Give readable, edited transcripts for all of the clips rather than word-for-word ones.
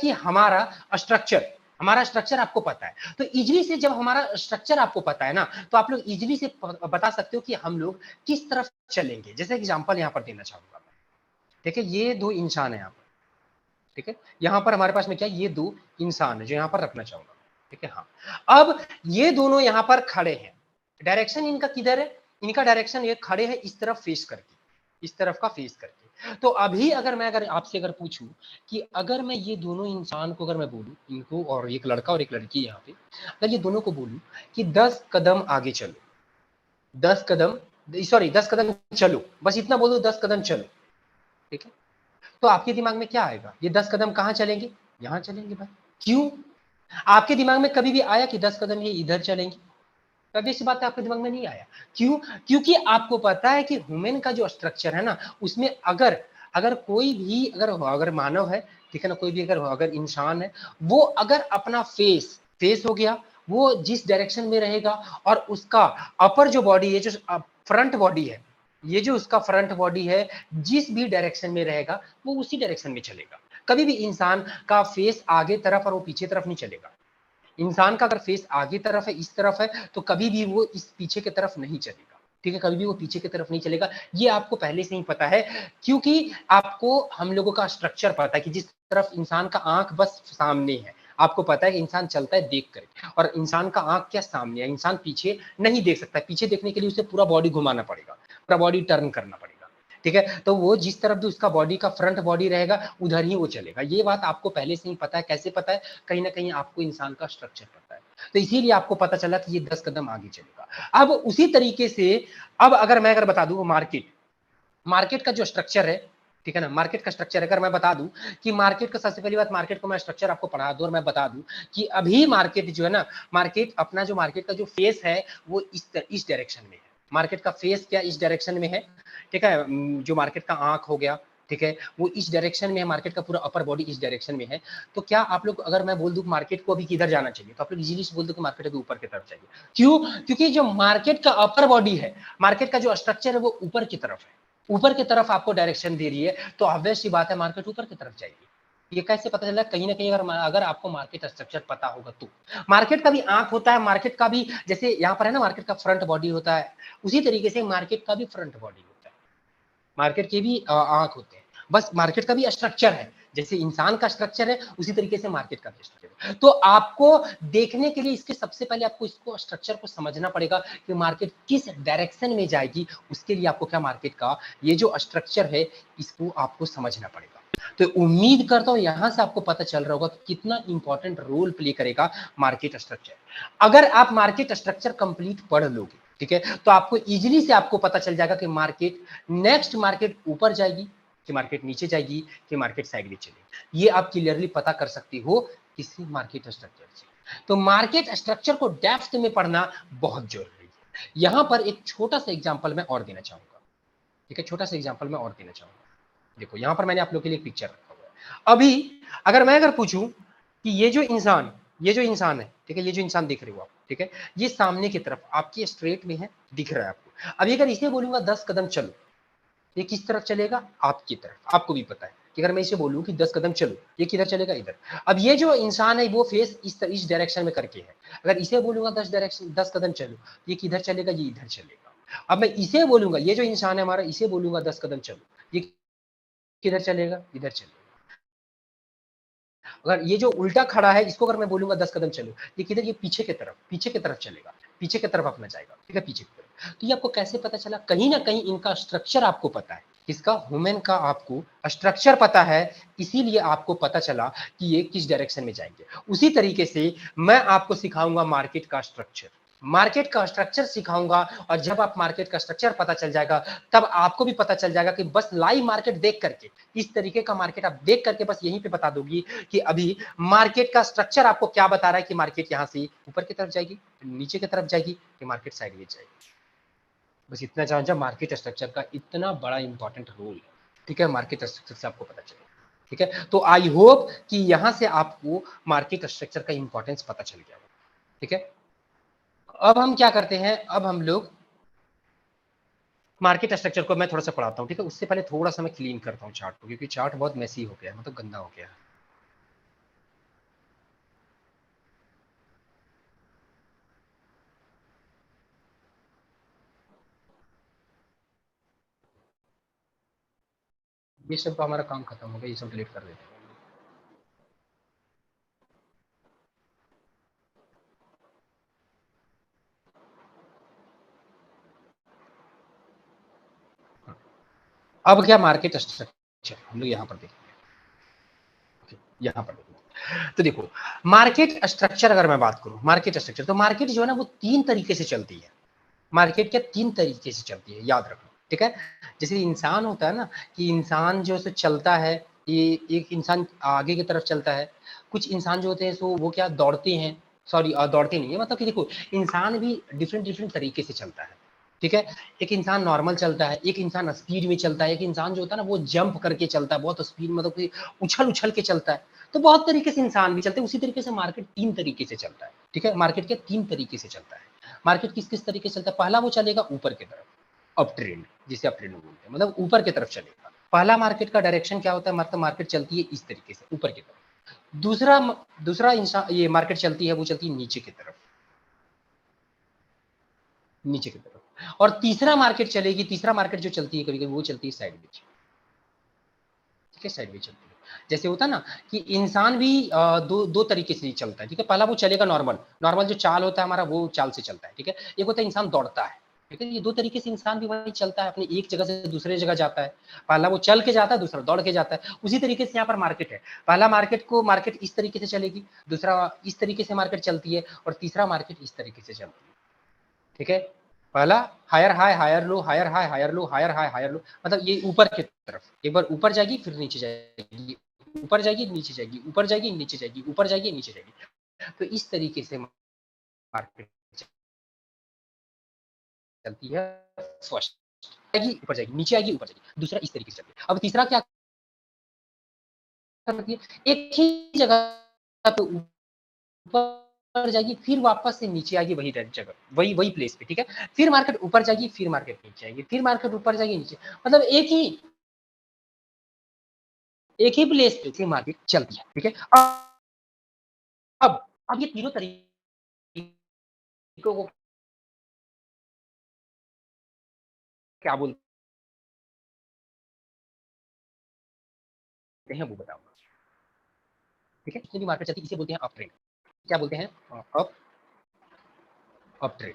कि हमारा स्ट्रक्चर आपको पता है, तो इजीली से जब हमारा स्ट्रक्चर आपको पता है ना, तो आप लोग इजीली से बता सकते हो कि हम लोग किस तरफ चलेंगे। जैसे एग्जांपल यहाँ पर देना चाहूंगा, ठीक है, ये दो इंसान है यहाँ पर, ठीक है, यहाँ पर हमारे पास में क्या, ये दो इंसान है जो यहाँ पर रखना चाहूंगा, ठीक है। हाँ, अब ये दोनों यहाँ पर खड़े हैं, डायरेक्शन इनका किधर है, इनका डायरेक्शन ये खड़े हैं इस तरफ फेस करके, इस तरफ का फेस करके। तो अभी अगर आपसे अगर पूछूं कि अगर मैं ये दोनों इंसान को अगर मैं बोलूं, इनको, और एक लड़का और एक लड़की यहाँ पे, अगर ये दोनों को बोलूं कि 10 कदम आगे चलो, 10 कदम, सॉरी 10 कदम चलो, बस इतना बोलो, 10 कदम चलो, ठीक है, तो आपके दिमाग में क्या आएगा, ये 10 कदम कहाँ चलेंगे, यहाँ चलेंगे भाई। क्यों? आपके दिमाग में कभी भी आया कि 10 कदम ये इधर चलेंगे? कभी ऐसी बात आपके दिमाग में नहीं आया। क्यों? क्योंकि आपको पता है कि ह्यूमन का जो स्ट्रक्चर है ना, उसमें अगर अगर कोई भी अगर मानव है, ठीक है ना, कोई भी अगर इंसान है, वो अगर अपना फेस हो गया, वो जिस डायरेक्शन में रहेगा, और उसका अपर जो बॉडी है, जो फ्रंट बॉडी है, ये जो उसका फ्रंट बॉडी है, जिस भी डायरेक्शन में रहेगा वो उसी डायरेक्शन में चलेगा। कभी भी इंसान का फेस आगे तरफ और वो पीछे तरफ नहीं चलेगा। इंसान का अगर फेस आगे तरफ है, इस तरफ है, तो कभी भी वो इस पीछे की तरफ नहीं चलेगा, ठीक है, कभी भी वो पीछे की तरफ नहीं चलेगा। ये आपको पहले से ही पता है, क्योंकि आपको हम लोगों का स्ट्रक्चर पता है कि जिस तरफ इंसान का आंख बस सामने है, आपको पता है कि इंसान चलता है देख कर, और इंसान का आंख क्या सामने है, इंसान पीछे नहीं देख सकता। पीछे देखने के लिए उसे पूरा बॉडी घुमाना पड़ेगा, पूरा बॉडी टर्न करना पड़ेगा, ठीक है। तो वो जिस तरफ भी उसका बॉडी का फ्रंट बॉडी रहेगा, उधर ही वो चलेगा। ये बात आपको पहले से ही पता है। कैसे पता है? कहीं ना कहीं आपको इंसान का स्ट्रक्चर पता है, तो इसीलिए आपको पता चला कि ये 10 कदम आगे चलेगा। अब उसी तरीके से, अब अगर बता दूं, मार्केट मार्केट का जो स्ट्रक्चर है, ठीक है ना, मार्केट का स्ट्रक्चर अगर मैं बता दूं कि मार्केट का, सबसे पहली बात, मार्केट को मैं स्ट्रक्चर आपको पढ़ा दूं और मैं बता दूं कि अभी मार्केट जो है ना, मार्केट का जो फेस है वो इस डायरेक्शन में है। मार्केट का फेस क्या इस डायरेक्शन में है, ठीक है। जो मार्केट का आंख हो गया, ठीक है, वो इस डायरेक्शन में है, मार्केट का पूरा अपर बॉडी इस डायरेक्शन में है। तो क्या आप लोग, अगर मैं बोल दूं मार्केट को अभी किधर जाना चाहिए, तो आप लोग इजीली बोल दो कि मार्केट के ऊपर की तरफ चाहिए। क्यों? क्योंकि जो मार्केट का अपर बॉडी है, मार्केट का जो स्ट्रक्चर है वो ऊपर की तरफ है, ऊपर की तरफ आपको डायरेक्शन दे रही है, तो ऑब्वियस सी बात है मार्केट ऊपर की तरफ जाएगी। ये कैसे पता चला? कहीं ना कहीं अगर आपको मार्केट स्ट्रक्चर पता होगा तो। मार्केट का भी आंख होता है, मार्केट का भी, जैसे यहाँ पर है ना, मार्केट का फ्रंट बॉडी होता है, उसी तरीके से मार्केट का भी फ्रंट बॉडी होता है, मार्केट के भी आंख होते हैं। बस मार्केट का भी स्ट्रक्चर है, जैसे इंसान का स्ट्रक्चर है उसी तरीके से मार्केट का भी स्ट्रक्चर है। तो आपको देखने के लिए इसके सबसे पहले आपको इसको स्ट्रक्चर को समझना पड़ेगा कि मार्केट किस डायरेक्शन में जाएगी। उसके लिए आपको क्या, मार्केट का ये जो स्ट्रक्चर है इसको आपको समझना पड़ेगा। तो उम्मीद करता हूं यहां से आपको पता चल रहा होगा कि कितना इंपॉर्टेंट रोल प्ले करेगा मार्केट स्ट्रक्चर। अगर आप मार्केट स्ट्रक्चर कंप्लीट पढ़ लोगे, ठीक है, तो आपको इजीली से आपको पता चल जाएगा कि नेक्स्ट मार्केट ऊपर जाएगी कि मार्केट नीचे जाएगी कि मार्केट साइड में चलेगी। ये आप क्लियरली पता कर सकते हो किसी मार्केट स्ट्रक्चर से। तो मार्केट स्ट्रक्चर को डेप्थ में पढ़ना बहुत जरूरी है। यहां पर एक छोटा सा एग्जांपल मैं और देना चाहूंगा, ठीक है, छोटा सा एग्जांपल मैं और देना चाहूंगा। देखो यहां पर मैंने आप लोग के लिए एक पिक्चर रखा हुआ है। अभी अगर पूछूं कि ये जो इंसान है, ठीक है, ये जो इंसान दिख रहे हो आप, ठीक है, ये सामने की तरफ आपकी स्ट्रेट में है, दिख रहा है आपको। अभी अगर इसे बोलूंगा 10 कदम चलो, ये किस तरफ चलेगा? आपकी तरफ। आपको भी पता है कि अगर मैं इसे बोलूं कि 10 कदम चलो, ये किधर चलेगा? इधर। अब ये जो इंसान है वो फेस इस डायरेक्शन में करके है। अगर इसे बोलूंगा 10 कदम चलो, ये किधर चलेगा? ये इधर चलेगा। अब मैं इसे बोलूंगा, ये जो इंसान है हमारा, इसे बोलूंगा 10 कदम चलो, ये किधर चलेगा? इधर चलेगा। अगर ये जो उल्टा खड़ा है, इसको अगर मैं बोलूंगा 10 कदम चलो, ये किधर? ये पीछे की तरफ चलेगा, पीछे की तरफ अपना जाएगा, ठीक है, पीछे की तरफ। तो ये आपको कैसे पता चला? कहीं ना कहीं इनका स्ट्रक्चर आपको पता है, किसका? ह्यूमन का आपको स्ट्रक्चर पता है, इसीलिए आपको पता चला कि ये किस डायरेक्शन में जाएंगे। उसी तरीके से मैं आपको सिखाऊंगा मार्केट का स्ट्रक्चर सिखाऊंगा। और जब आप मार्केट का स्ट्रक्चर पता चल जाएगा, तब आपको भी पता चल जाएगा कि बस लाइव मार्केट देख करके, इस तरीके का मार्केट आप देख करके बस यहीं पे बता दोगी कि अभी मार्केट का स्ट्रक्चर आपको क्या बता रहा है कि मार्केट यहाँ से ऊपर की तरफ जाएगी, नीचे की तरफ जाएगी, कि मार्केट साइड में जाएगी। बस इतना जान जा, मार्केट स्ट्रक्चर का इतना बड़ा इंपॉर्टेंट रोल है, ठीक है, मार्केट स्ट्रक्चर से आपको पता चलेगा। ठीक है, तो आई होप कि यहां से आपको मार्केट स्ट्रक्चर का इंपॉर्टेंस पता चल गया होगा। ठीक है, अब हम क्या करते हैं, अब हम लोग मार्केट स्ट्रक्चर को मैं थोड़ा सा पढ़ाता हूँ। ठीक है, उससे पहले थोड़ा सा मैं क्लीन करता हूँ चार्ट को, क्योंकि चार्ट बहुत मेसी हो गया है, मतलब गंदा हो गया है। ये सब हमारा काम खत्म हो गया, ये सब डिलीट कर देते हैं। अब क्या मार्केट स्ट्रक्चर हम लोग यहाँ पर देखेंगे, यहाँ पर देखेंगे। तो देखो मार्केट स्ट्रक्चर अगर मैं बात करूं, मार्केट स्ट्रक्चर, तो मार्केट जो है ना वो 3 तरीके से चलती है। मार्केट क्या 3 तरीके से चलती है, याद रखो, ठीक है। जैसे इंसान होता है ना, कि इंसान जो है चलता है, ये एक इंसान आगे की तरफ चलता है, कुछ इंसान जो होते हैं सो वो क्या दौड़ते हैं, सॉरी दौड़ते नहीं है, मतलब कि देखो इंसान भी डिफरेंट डिफरेंट तरीके से चलता है, ठीक है। एक इंसान नॉर्मल चलता है, एक इंसान स्पीड में चलता है, एक इंसान जो होता है ना वो जंप करके चलता है, बहुत स्पीड, मतलब कि उछल उछल के चलता है। तो बहुत तरीके से इंसान भी चलते हैं, उसी तरीके से मार्केट 3 तरीके से चलता है, ठीक है। मार्केट के 3 तरीके से चलता है। मार्केट किस किस तरीके से चलता है, पहला वो चलेगा ऊपर की तरफ, अप ट्रेंड, जिसे अप ट्रेंड बोलते हैं, मतलब ऊपर की तरफ चलेगा। पहला मार्केट का डायरेक्शन क्या होता है, मतलब मार्केट चलती है इस तरीके से ऊपर की तरफ। दूसरा दूसरा इंसान ये मार्केट चलती है, वो चलती है नीचे की तरफ, नीचे की तरफ। और तीसरा मार्केट चलेगी, तीसरा मार्केट जो चलती है कभी कभी वो चलती है साइडवेज, ठीक है, साइडवेज चलती है। जैसे होता है ना कि इंसान भी दो दो तरीके से चलता है, ठीक है। पहला वो चलेगा नॉर्मल, नॉर्मल जो चाल होता है हमारा वो चाल से चलता है, ठीक है। एक होता है इंसान दौड़ता है, ठीक है। ये दो तरीके से इंसान भी वही चलता है, अपनी एक जगह से दूसरे जगह जाता है। पहला वो चल के जाता है, दूसरा दौड़ के जाता है। उसी तरीके से यहाँ पर मार्केट है, पहला मार्केट इस तरीके से चलेगी, दूसरा इस तरीके से मार्केट चलती है, और तीसरा मार्केट इस तरीके से चलती है, ठीक है। पहला higher high higher low, higher high higher low, higher high higher low, मतलब ये ऊपर की तरफ, एक बार ऊपर जाएगी फिर नीचे जाएगी, ऊपर जाएगी नीचे जाएगी, ऊपर जाएगी नीचे जाएगी, ऊपर जाएगी नीचे जाएगी। तो इस तरीके से मार्केट चलती है। फर्स्ट आएगी ऊपर जाएगी, नीचे आएगी ऊपर जाएगी, दूसरा इस तरीके से चलती है। अब तीसरा क्या करती है, एक ही जगह पे ऊपर जाएगी, फिर वापस से नीचे आएगी, वही जगह, वही वही प्लेस पे, ठीक है। फिर मार्केट ऊपर जाएगी, फिर मार्केट नीचे आएगी, फिर मार्केट ऊपर जाएगी नीचे, मतलब एक ही प्लेस पे थी मार्केट चलती है, ठीक है। अब अब ये तीनों तरीकों को क्या बोलते हैं वो बताऊंगा, ठीक है। जितनी भी मार्केट चलती है इसे बोलते हैं अप ट्रेंड। क्या बोलते हैं, अप अप ट्रेंड,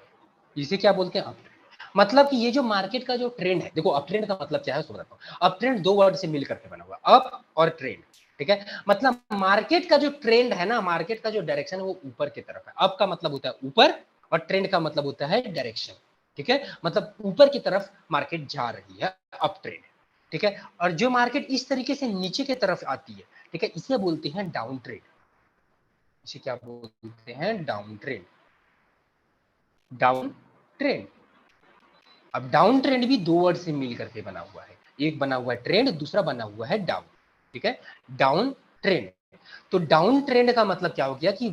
इसे क्या बोलते हैं, अप ट्रेंड। मतलब कि ये जो मार्केट का जो ट्रेंड है, देखो अप ट्रेंड का मतलब क्या है उसको बताता हूँ। अप ट्रेंड दो वर्ड से मिल करके बना हुआ, अप और ट्रेंड, ठीक है। मतलब मार्केट का जो ट्रेंड है ना, मार्केट का जो डायरेक्शन है वो ऊपर की तरफ है। अप का मतलब होता है ऊपर, और ट्रेंड का मतलब होता है डायरेक्शन, ठीक है। मतलब ऊपर की तरफ मार्केट जा रही है, अप ट्रेंड, ठीक है। और जो मार्केट इस तरीके से नीचे की तरफ आती है, ठीक है, इसे बोलते हैं डाउन ट्रेंड। इसे क्या बोलते हैं, डाउन ट्रेंड, डाउन ट्रेंड। अब डाउन ट्रेंड भी दो वर्ड से मिल करके बना हुआ है, एक बना हुआ है ट्रेंड, दूसरा बना हुआ है डाउन, ठीक है। डाउन ट्रेंड, तो डाउन ट्रेंड का मतलब क्या हो गया कि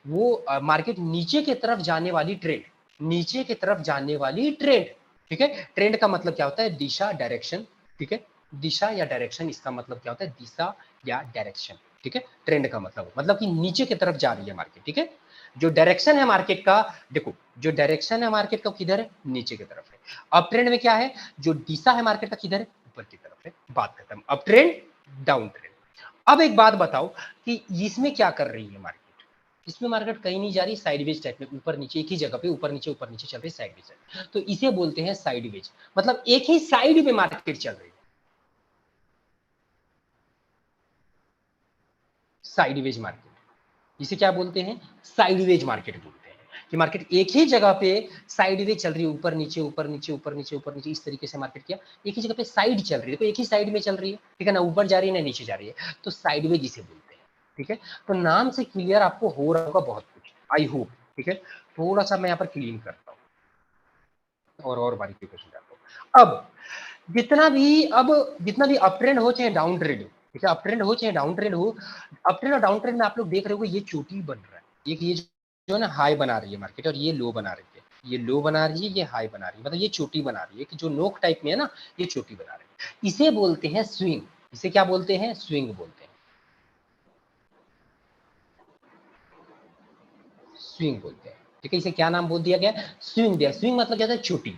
वो मार्केट नीचे की तरफ जाने वाली ट्रेंड, नीचे की तरफ जाने वाली ट्रेंड, ठीक है। ट्रेंड का मतलब क्या होता है, दिशा, डायरेक्शन, ठीक है। दिशा या डायरेक्शन, इसका मतलब क्या होता है, दिशा या डायरेक्शन, ठीक है। ट्रेंड का मतलब कि नीचे की तरफ जा रही है मार्केट, ठीक है। जो डायरेक्शन है मार्केट का, देखो जो डायरेक्शन है मार्केट का किधर है, नीचे की तरफ है। अप ट्रेंड में क्या है, जो दिशा है मार्केट का किधर है, ऊपर की तरफ है, बात खत्म। Up trend down trend. अब एक बात बताओ कि इसमें क्या कर रही है मार्केट, इसमें मार्केट कहीं नहीं जा रही, साइडवेज टाइप में, ऊपर नीचे एक ही जगह पे ऊपर नीचे चल रही है, साइडवेज, तो इसे बोलते हैं साइडवेज, मतलब एक ही साइड में मार्केट चल रही है, साइडवेज मार्केट, इसे क्या बोलते हैं, साइडवेज मार्केट बोलते हैं। कि मार्केट एक ही जगह पे साइडवेज चल रही है, ऊपर नीचे ऊपर नीचे ऊपर नीचे ऊपर नीचे, इस तरीके से मार्केट किया, एक ही जगह पे साइड चल रही है, तो एक ही साइड में चल रही है, ठीक है ना, ऊपर जा रही है ना नीचे जा रही है, तो साइडवेज इसे बोलते हैं, ठीक है। तो नाम से क्लियर आपको हो रहा होगा बहुत कुछ, आई होप, ठीक है। थोड़ा सा मैं यहाँ पर क्लीन करता हूँ और बारीकी को समझाता हूँ। अब जितना भी अप ट्रेंड हो चाहे डाउन ट्रेंड हो, ठीक है, अप ट्रेंड हो चाहे डाउन ट्रेंड हो, अप ट्रेंड और डाउन ट्रेंड में आप लोग देख रहे हो ये चोटी बन रहा है, एक ये जो है ना हाई बना रही है मार्केट, और ये लो बना रही है, ये लो बना रही है, ये हाई बना रही है, मतलब ये चोटी बना रही है कि जो नोक टाइप में है ना, ये चोटी बना रही है, इसे बोलते हैं स्विंग। इसे क्या बोलते हैं, स्विंग बोलते हैं, स्विंग बोलते हैं, ठीक है। इसे क्या नाम बोल दिया गया, स्विंग दिया, स्विंग मतलब क्या था, चोटी,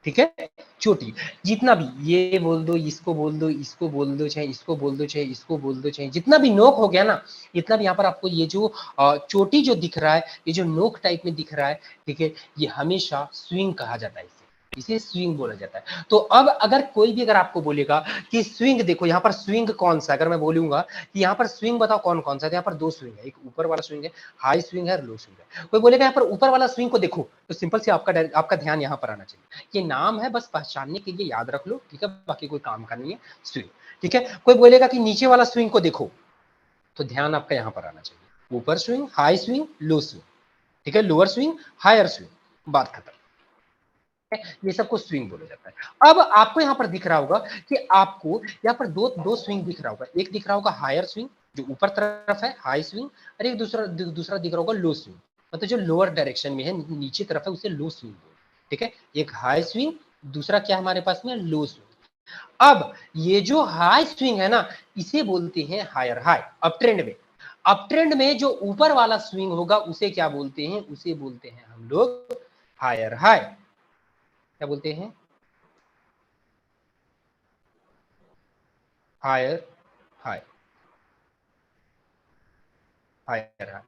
ठीक है। चोटी, जितना भी ये बोल दो, इसको बोल दो, इसको बोल दो, चाहे इसको बोल दो, चाहे इसको बोल दो, चाहे जितना भी नोक हो गया ना, इतना भी यहाँ पर आपको ये जो चोटी जो दिख रहा है, ये जो नोक टाइप में दिख रहा है, ठीक है, ये हमेशा स्विंग कहा जाता है, इसे स्विंग बोला जाता है। तो अब अगर कोई भी अगर आपको बोलेगा कि स्विंग देखो, यहाँ पर स्विंग कौन सा, अगर मैं बोलूंगा कि यहाँ पर स्विंग बताओ कौन कौन सा है, तो यहाँ पर दो स्विंग है, एक ऊपर वाला स्विंग है, हाई स्विंग है और लो स्विंग है। कोई बोलेगा यहाँ पर ऊपर वाला स्विंग को देखो, तो सिंपल से आपका ध्यान यहाँ पर आना चाहिए, ये नाम है बस पहचानने के लिए, याद रख लो, ठीक है, बाकी कोई काम का नहीं है, स्विंग, ठीक है। कोई बोलेगा कि नीचे वाला स्विंग को देखो, तो ध्यान आपका यहाँ पर आना चाहिए, ऊपर स्विंग, हाई स्विंग, लो स्विंग, ठीक है, लोअर स्विंग, हायर स्विंग, बात खत्म। ये सबको स्विंग बोला जाता है। अब आपको यहाँ पर दिख रहा होगा कि आपको यहाँ पर दो दो स्विंग दिख रहा होगा, एक दिख रहा होगा हायर स्विंग जो ऊपर तरफ है, हाई स्विंग, और एक दूसरा दिख रहा होगा लो स्विंग, मतलब जो लोअर डायरेक्शन में है, नीचे तरफ है, उसे लो स्विंग, ठीक है। एक हाई स्विंग, दूसरा क्या हमारे पास में, लो स्विंग। अब ये जो हाई स्विंग है ना, इसे बोलते हैं हायर हाई। अप ट्रेंड में, अप ट्रेंड में जो ऊपर वाला स्विंग होगा उसे क्या बोलते हैं, उसे बोलते हैं हम लोग हायर हाई। क्या बोलते हैं, हायर हाई, हायर हाई।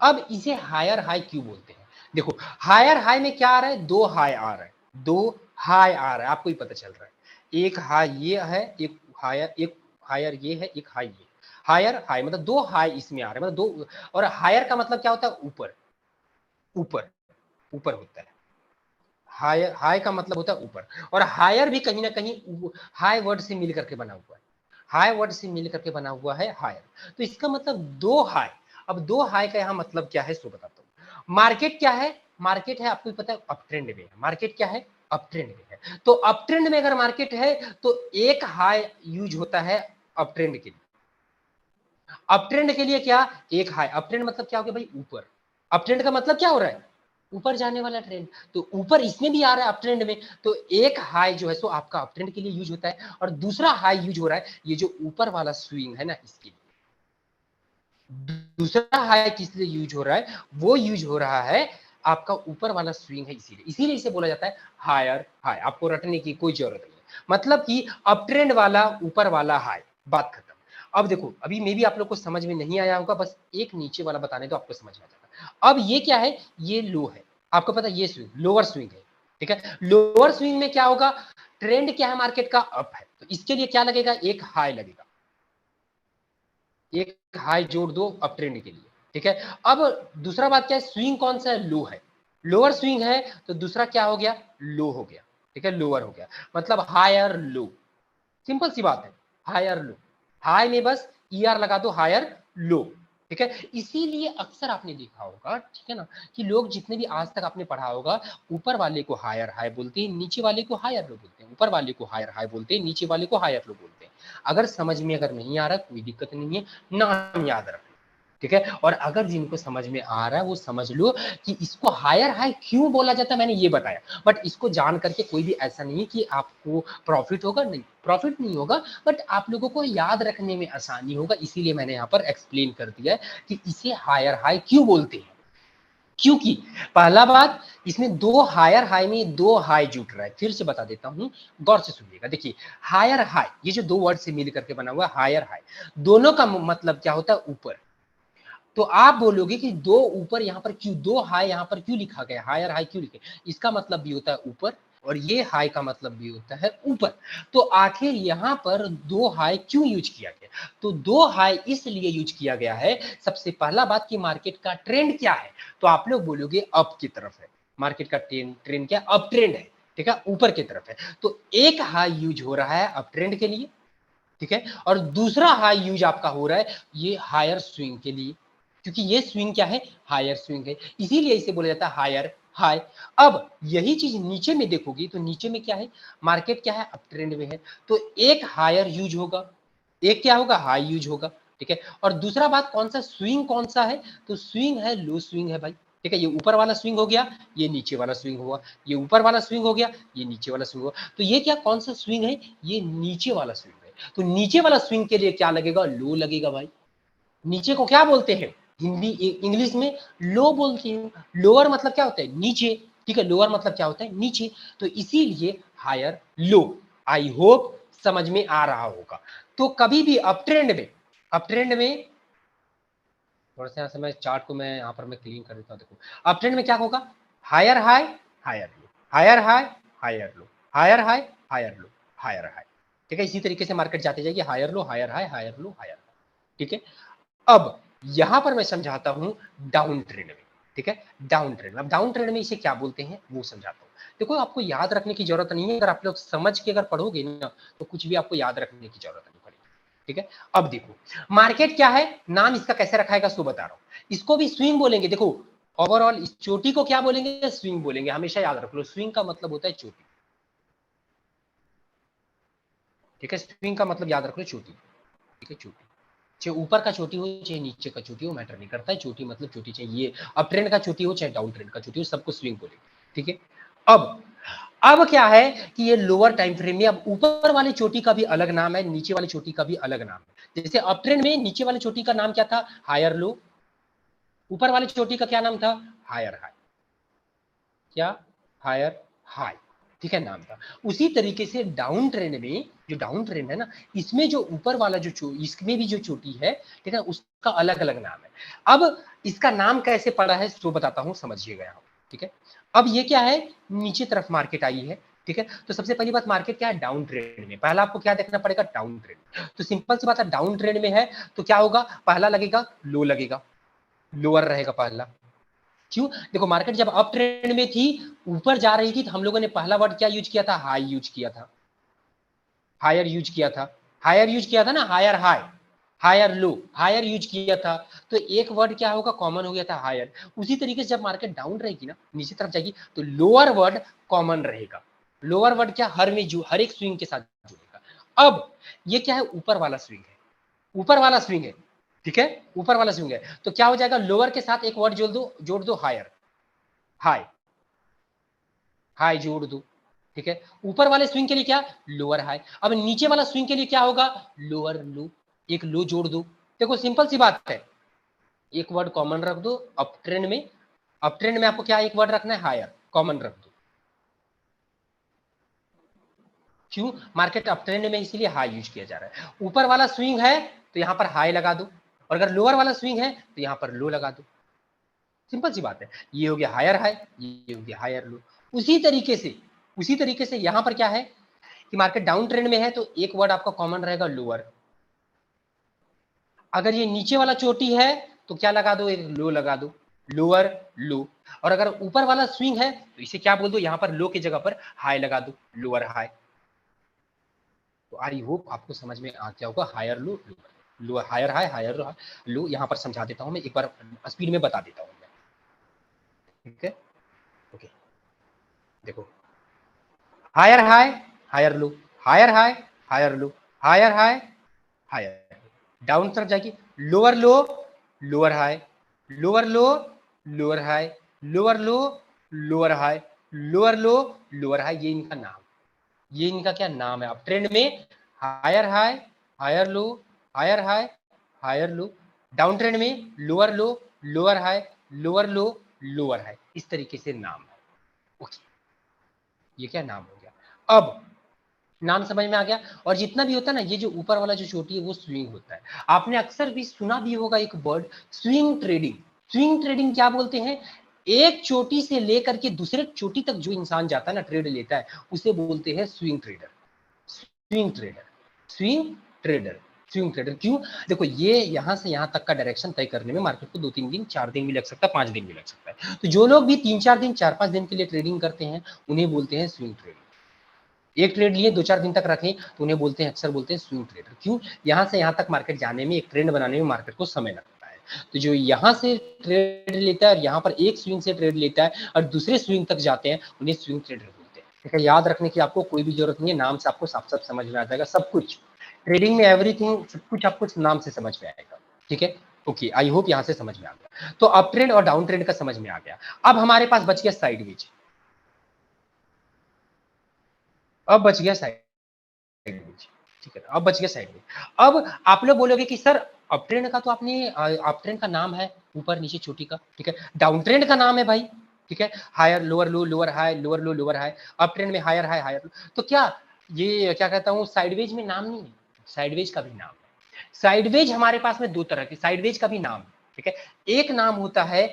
अब इसे हायर हाई क्यों बोलते हैं, देखो हायर हाई में क्या आ रहा है, दो हाई आ रहा है, दो हाई आ रहा है, आपको ही पता चल रहा है, एक हाई ये है, एक हायर ये है, एक हाई ये, हायर हाई मतलब दो हाई इसमें आ रहे हैं, मतलब दो। और हायर का मतलब क्या होता है, ऊपर, ऊपर, ऊपर होता है, हायर, हाई का मतलब होता है ऊपर, और हायर भी कहीं ना कहीं हाई वर्ड से मिल करके बना हुआ है, हाई वर्ड से मिल करके बना हुआ है हायर। तो इसका मतलब दो हाई। अब दो हाई का यहाँ मतलब क्या है सो बताता हूँ। मार्केट क्या है, मार्केट है आपको पता है अप ट्रेंड में है, मार्केट क्या है, अप ट्रेंड में है। तो अप ट्रेंड में अगर मार्केट है तो एक हाई यूज होता है अप ट्रेंड के लिए। अप ट्रेंड के लिए क्या, एक हाई, अप ट्रेंड मतलब क्या हो गया भाई, ऊपर। अप ट्रेंड का मतलब क्या हो रहा है, ऊपर जाने वाला ट्रेंड, तो ऊपर इसमें भी आ रहा है अप ट्रेंड में, तो एक हाई जो है सो आपका अप ट्रेंड के लिए यूज होता है, और दूसरा हाई यूज हो रहा है ये जो ऊपर वाला स्विंग है ना इसके लिए। दूसरा हाई किस लिए यूज हो रहा है, वो यूज हो रहा है आपका ऊपर वाला स्विंग है, इसीलिए इसीलिए इसे बोला जाता है हायर हाई। आपको रटने की कोई जरूरत नहीं है, मतलब कि अप ट्रेंड वाला ऊपर वाला हाई, बात खत्म। अब देखो अभी मे भी आप लोग को समझ में नहीं आया होगा, बस एक नीचे वाला बताने तो आपको समझ में आ जाएगा। अब ये क्या है, ये लो है, आपको पता है ये स्विंग लोअर स्विंग है, ठीक है। लोअर स्विंग में क्या होगा, ट्रेंड क्या है मार्केट का, अप है, तो इसके लिए क्या लगेगा, एक हाई लगेगा, एक हाई जोड़ दो अप ट्रेंड के लिए, ठीक है। अब दूसरा बात क्या है, स्विंग कौन सा है, लो है, लोअर स्विंग है, तो दूसरा क्या हो गया, लो हो गया, ठीक है, लोअर हो गया, मतलब हायर लो, सिंपल सी बात है, हायर लो, हाई में बस ईआर लगा दो, हायर लो, ठीक है। इसीलिए अक्सर आपने देखा होगा, ठीक है ना, कि लोग जितने भी आज तक आपने पढ़ा होगा, ऊपर वाले को हायर हाई बोलते हैं, नीचे वाले को हायर लो बोलते हैं, ऊपर वाले को हायर हाई बोलते हैं, नीचे वाले को हायर लो बोलते हैं। अगर समझ में अगर नहीं आ रहा कोई दिक्कत नहीं है, नाम याद रख, ठीक है। और अगर जिनको समझ में आ रहा है वो समझ लो कि इसको हायर हाई क्यों बोला जाता है, मैंने ये बताया, बट इसको जान करके कोई भी ऐसा नहीं है कि आपको प्रॉफिट होगा, नहीं प्रॉफिट नहीं होगा, बट आप लोगों को याद रखने में आसानी होगा, इसीलिए मैंने यहाँ पर एक्सप्लेन कर दिया है कि इसे हायर हाई क्यों बोलते हैं। क्योंकि पहला बात, इसमें दो हायर हाई में दो हाई जुट रहा है, फिर से बता देता हूं, गौर से सुनिएगा, देखिए हायर हाई ये जो दो वर्ड से मिल करके बना हुआ है हायर हाई, दोनों का मतलब क्या होता है, ऊपर। तो आप बोलोगे कि दो ऊपर यहाँ पर क्यों, दो हाई यहाँ पर क्यों लिखा गया, हायर हाई क्यों लिखे, इसका मतलब भी होता है ऊपर, और ये हाई का मतलब भी होता है ऊपर। तो आखिर यहाँ पर दो हाई क्यों यूज किया गया, तो दो हाई इसलिए यूज किया गया है, सबसे पहला बात कि मार्केट का ट्रेंड क्या है, तो आप लोग बोलोगे अप की तरफ है, मार्केट का ट्रेंड क्या, अप ट्रेंड है, ठीक है, ऊपर की तरफ है, तो एक हाई यूज हो रहा है अप ट्रेंड के लिए, ठीक है, और दूसरा हाई यूज आपका हो रहा है ये हायर स्विंग के लिए, क्योंकि ये स्विंग क्या है, हायर स्विंग है, इसीलिए इसे बोला जाता है हायर हाई। अब यही चीज नीचे में देखोगी तो नीचे में क्या है, मार्केट क्या है, अप ट्रेंड में है, तो एक हायर यूज होगा, एक क्या होगा, हाई यूज होगा, ठीक है। और दूसरा बात कौन सा, स्विंग कौन सा है, तो स्विंग है लो स्विंग है भाई, ठीक है, ये ऊपर वाला स्विंग हो गया, ये नीचे वाला स्विंग हुआ, ये ऊपर वाला स्विंग हो गया, ये नीचे वाला स्विंग हुआ, तो ये क्या कौन सा स्विंग है, ये नीचे वाला स्विंग है, तो नीचे वाला स्विंग के लिए क्या लगेगा, लो लगेगा भाई। नीचे को क्या बोलते हैं, हिंदी इंग्लिश में लो बोलते हैं, लोअर मतलब क्या होता है, नीचे, ठीक है, लोअर मतलब क्या होता है, नीचे, तो इसीलिए हायर लो। आई होप समझ में आ रहा होगा। तो कभी भी अप ट्रेंड में थोड़ा सा समय चार्ट को मैं यहाँ पर मैं क्लीन कर देता हूँ। देखो अप ट्रेंड में क्या होगा, higher high higher low, higher high higher low, higher high higher low, higher high. ठीक है, इसी तरीके से मार्केट जाते जाएगी, higher low higher high higher low higher high. ठीक है, अब यहां पर मैं समझाता हूं डाउन ट्रेंड में। ठीक है, डाउन ट्रेंड में, अब डाउन ट्रेंड में इसे क्या बोलते हैं वो समझाता हूं। देखो आपको याद रखने की जरूरत नहीं है, अगर आप लोग समझ के अगर पढ़ोगे ना तो कुछ भी आपको याद रखने की जरूरत नहीं पड़ेगी। ठीक है, अब देखो मार्केट क्या है, नाम इसका कैसे रखा है सो बता रहा हूं। इसको भी स्विंग बोलेंगे। देखो ओवरऑल इस चोटी को क्या बोलेंगे, स्विंग बोलेंगे, हमेशा याद रख लो, स्विंग का मतलब होता है चोटी। ठीक है, स्विंग का मतलब याद रख लो चोटी। ठीक है, चोटी चाहे ऊपर का चोटी हो चाहे नीचे का चोटी हो, मैटर नहीं करता है, चोटी मतलब चोटी, चाहिए अप ट्रेंड का चोटी हो चाहे डाउन ट्रेंड का चोटी हो, सबको स्विंग बोलेंगे। ठीक है, अब क्या है कि ये लोअर टाइम फ्रेम में अब ऊपर वाली चोटी का भी अलग नाम है, नीचे वाली चोटी का भी अलग नाम है। जैसे अप ट्रेंड में नीचे वाली चोटी का नाम क्या था, हायर लो, ऊपर वाली चोटी का क्या नाम था, हायर हाई। क्या, हायर हाई। ठीक है, नाम था। उसी तरीके से डाउन ट्रेंड में, जो डाउन ट्रेंड है ना, इसमें जो ऊपर वाला जो इसमें भी जो चोटी है, ठीक है, उसका अलग अलग नाम है। अब इसका नाम कैसे पड़ा है तो बताता हूं, समझिएगा यहाँ। ठीक है, अब ये क्या है, नीचे तरफ मार्केट आई है। ठीक है, तो सबसे पहली बात मार्केट क्या है, डाउन ट्रेंड में, पहला आपको क्या देखना पड़ेगा, डाउन ट्रेंड। तो सिंपल सी बात है, डाउन ट्रेंड में है तो क्या होगा, पहला लगेगा लो, लगेगा लोअर रहेगा पहला। क्यों, देखो मार्केट जब अप ट्रेंड में थी, ऊपर जा रही थी, तो हम लोगों ने पहला वर्ड क्या यूज किया था, हाई यूज किया था, हायर यूज किया था, हायर यूज किया था ना, higher high higher low, higher use किया था। तो एक वर्ड क्या होगा, कॉमन हो गया था, हायर। उसी तरीके से जब मार्केट डाउन रहेगी ना, नीचे तरफ जाएगी, तो लोअर वर्ड कॉमन रहेगा। लोअर वर्ड क्या, हर एक स्विंग के साथ जुड़ेगा। अब ये क्या है, ऊपर वाला स्विंग है, ऊपर वाला स्विंग है। ठीक है, ऊपर वाला स्विंग है, तो क्या हो जाएगा, लोअर के साथ एक वर्ड जोड़ दो हायर, हाई, हाई जोड़ दो। ठीक है, ऊपर वाले स्विंग के लिए क्या, लोअर हाई। अब नीचे वाला स्विंग के लिए क्या होगा, लोअर लो, एक लो जोड़ दो। देखो सिंपल सी बात है, एक वर्ड कॉमन रख दो अप ट्रेंड में, अप ट्रेंड में आपको क्या एक वर्ड रखना है, हायर, कॉमन रख दो। क्यों, मार्केट अप ट्रेंड में इसीलिए हाई यूज किया जा रहा है। ऊपर वाला स्विंग है तो यहां पर हाई लगा दो, और अगर लोअर वाला स्विंग है तो यहां पर लो लगा दो। सिंपल सी बात है, ये हो गया हायर हाई, ये हो गया हायर लो। उसी तरीके से यहां पर क्या है कि मार्केट डाउन ट्रेंड में है तो एक वर्ड आपका कॉमन रहेगा, लोअर। अगर ये नीचे वाला चोटी है तो क्या लगा दो, एक लो लगा दो, लोअर लो। और अगर ऊपर वाला स्विंग है तो इसे क्या बोल दो, यहां पर लो की जगह पर हाई लगा दो, लोअर हाई। तो आई होप आपको समझ में आ गया होगा, हायर लो, लो, हायर हाई हायर लो। यहां पर समझा देता हूं मैं, एक बार स्पीड में बता देता हूं मैं। ठीक है, ओके, देखो higher high higher low, higher high higher low, higher high higher, down तरफ जाएगी, lower low, lower high, lower low, lower high, lower low, lower high, lower low, lower high. ये इनका नाम, ये इनका क्या नाम है, अब ट्रेंड में higher high higher low, higher high higher low, down trend में lower low, lower high, lower low, lower high, इस तरीके से नाम है। ओके, ये क्या नाम हो गया, अब नाम समझ में आ गया। और जितना भी होता है ना, ये जो ऊपर वाला जो चोटी है वो स्विंग होता है। आपने अक्सर भी सुना भी होगा एक word, swing trading. Swing trading क्या बोलते हैं, एक चोटी से लेकर के दूसरे चोटी तक जो इंसान जाता है ना, ट्रेड लेता है, उसे बोलते हैं swing trader. Swing trader, swing trader, swing trader. क्यों, देखो ये यहां से यहां तक का डायरेक्शन तय करने में मार्केट को 2-3 दिन 4 दिन भी लग सकता है, 5 दिन भी लग सकता है। तो जो लोग भी 3-4 दिन 4-5 दिन के लिए ट्रेडिंग करते हैं उन्हें बोलते हैं स्विंग ट्रेडर। एक ट्रेड लिए 2-4 दिन तक रखें तो उन्हें बोलते हैं, अक्सर बोलते हैं स्विंग ट्रेडर। क्यों, यहां से यहां तक मार्केट जाने में, एक ट्रेंड बनाने में मार्केट को समय लगता है। तो जो यहां से ट्रेड लेता है और यहां पर एक स्विंग से ट्रेड लेता है और दूसरे स्विंग तक जाते हैं, उन्हें स्विंग ट्रेडर बोलते हैं। ठीक है, याद रखने की आपको कोई भी जरूरत नहीं है, नाम से आपको साफ साफ समझ में आ जाएगा सब कुछ। ट्रेडिंग में एवरीथिंग, सब कुछ आपको नाम से समझ में आएगा। ठीक है, ओके, आई होप यहां से समझ में आ गया। तो अप ट्रेंड और डाउन ट्रेंड का समझ में आ गया। अब हमारे पास बच गया साइडवेज, अब बच गया साइड, ठीक है, अब बच गया साइड में। अब आप लोग बोलोगे कि सर अप ट्रेंड का तो आपने, अप ट्रेंड का नाम है ऊपर नीचे चोटी का, ठीक है, डाउन ट्रेंड का नाम है भाई, ठीक है, higher lower low, lower high, lower low, lower high, up trend में हायर हाई, हायर लो। तो क्या ये क्या कहता हूँ, साइडवेज में नाम नहीं है, साइडवेज का भी नाम है। साइडवेज हमारे पास में दो तरह की, साइडवेज का भी नाम है, ठीक है। एक नाम होता है